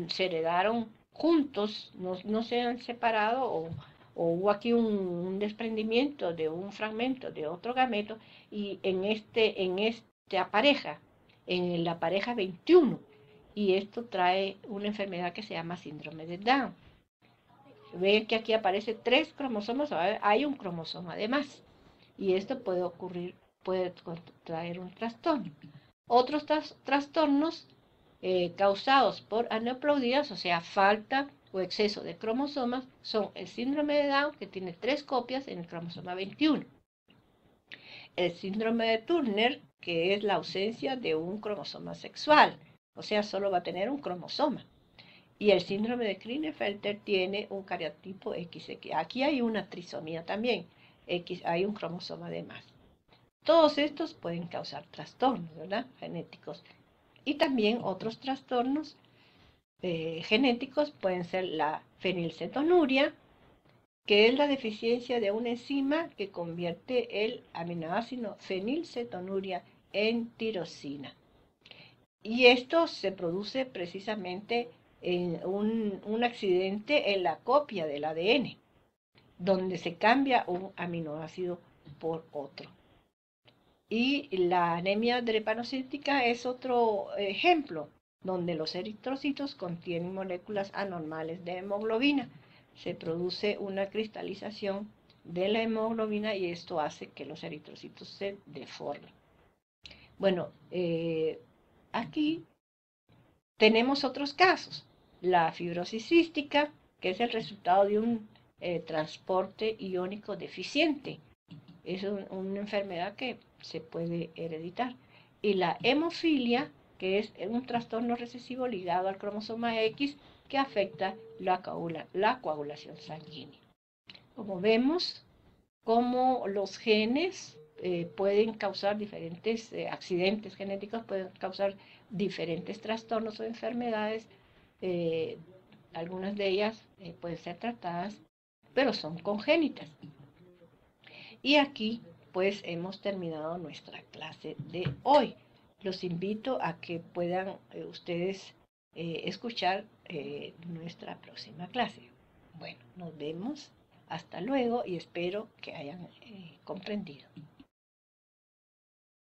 se heredaron juntos, no se han separado o hubo aquí un desprendimiento de un fragmento de otro gameto y en esta pareja, en la pareja 21, y esto trae una enfermedad que se llama síndrome de Down. Ven que aquí aparece 3 cromosomas, hay un cromosoma de más, y esto puede ocurrir, puede traer un trastorno. Otros trastornos causados por aneuploidías, o sea, falta o exceso de cromosomas, son el síndrome de Down, que tiene 3 copias en el cromosoma 21. El síndrome de Turner, que es la ausencia de un cromosoma sexual, o sea, solo va a tener un cromosoma. Y el síndrome de Klinefelter tiene un cariotipo XX. Aquí hay una trisomía también. Hay un cromosoma de más. Todos estos pueden causar trastornos, ¿verdad? Genéticos. Y también otros trastornos genéticos pueden ser la fenilcetonuria, que es la deficiencia de una enzima que convierte el aminoácido fenilcetonuria en tirosina. Y esto se produce precisamente en un accidente en la copia del ADN, donde se cambia un aminoácido por otro. Y la anemia drepanocítica es otro ejemplo, donde los eritrocitos contienen moléculas anormales de hemoglobina. Se produce una cristalización de la hemoglobina y esto hace que los eritrocitos se deformen. Bueno, aquí tenemos otros casos. La fibrosis cística, que es el resultado de un transporte iónico deficiente. Es una enfermedad que se puede hereditar. Y la hemofilia, que es un trastorno recesivo ligado al cromosoma X que afecta la coagulación sanguínea. Como vemos, cómo los genes pueden causar diferentes accidentes genéticos, pueden causar diferentes trastornos o enfermedades. eh, Algunas de ellas pueden ser tratadas, pero son congénitas. Y aquí pues hemos terminado nuestra clase de hoy. Los invito a que puedan ustedes escuchar nuestra próxima clase. Bueno, nos vemos. Hasta luego y espero que hayan comprendido.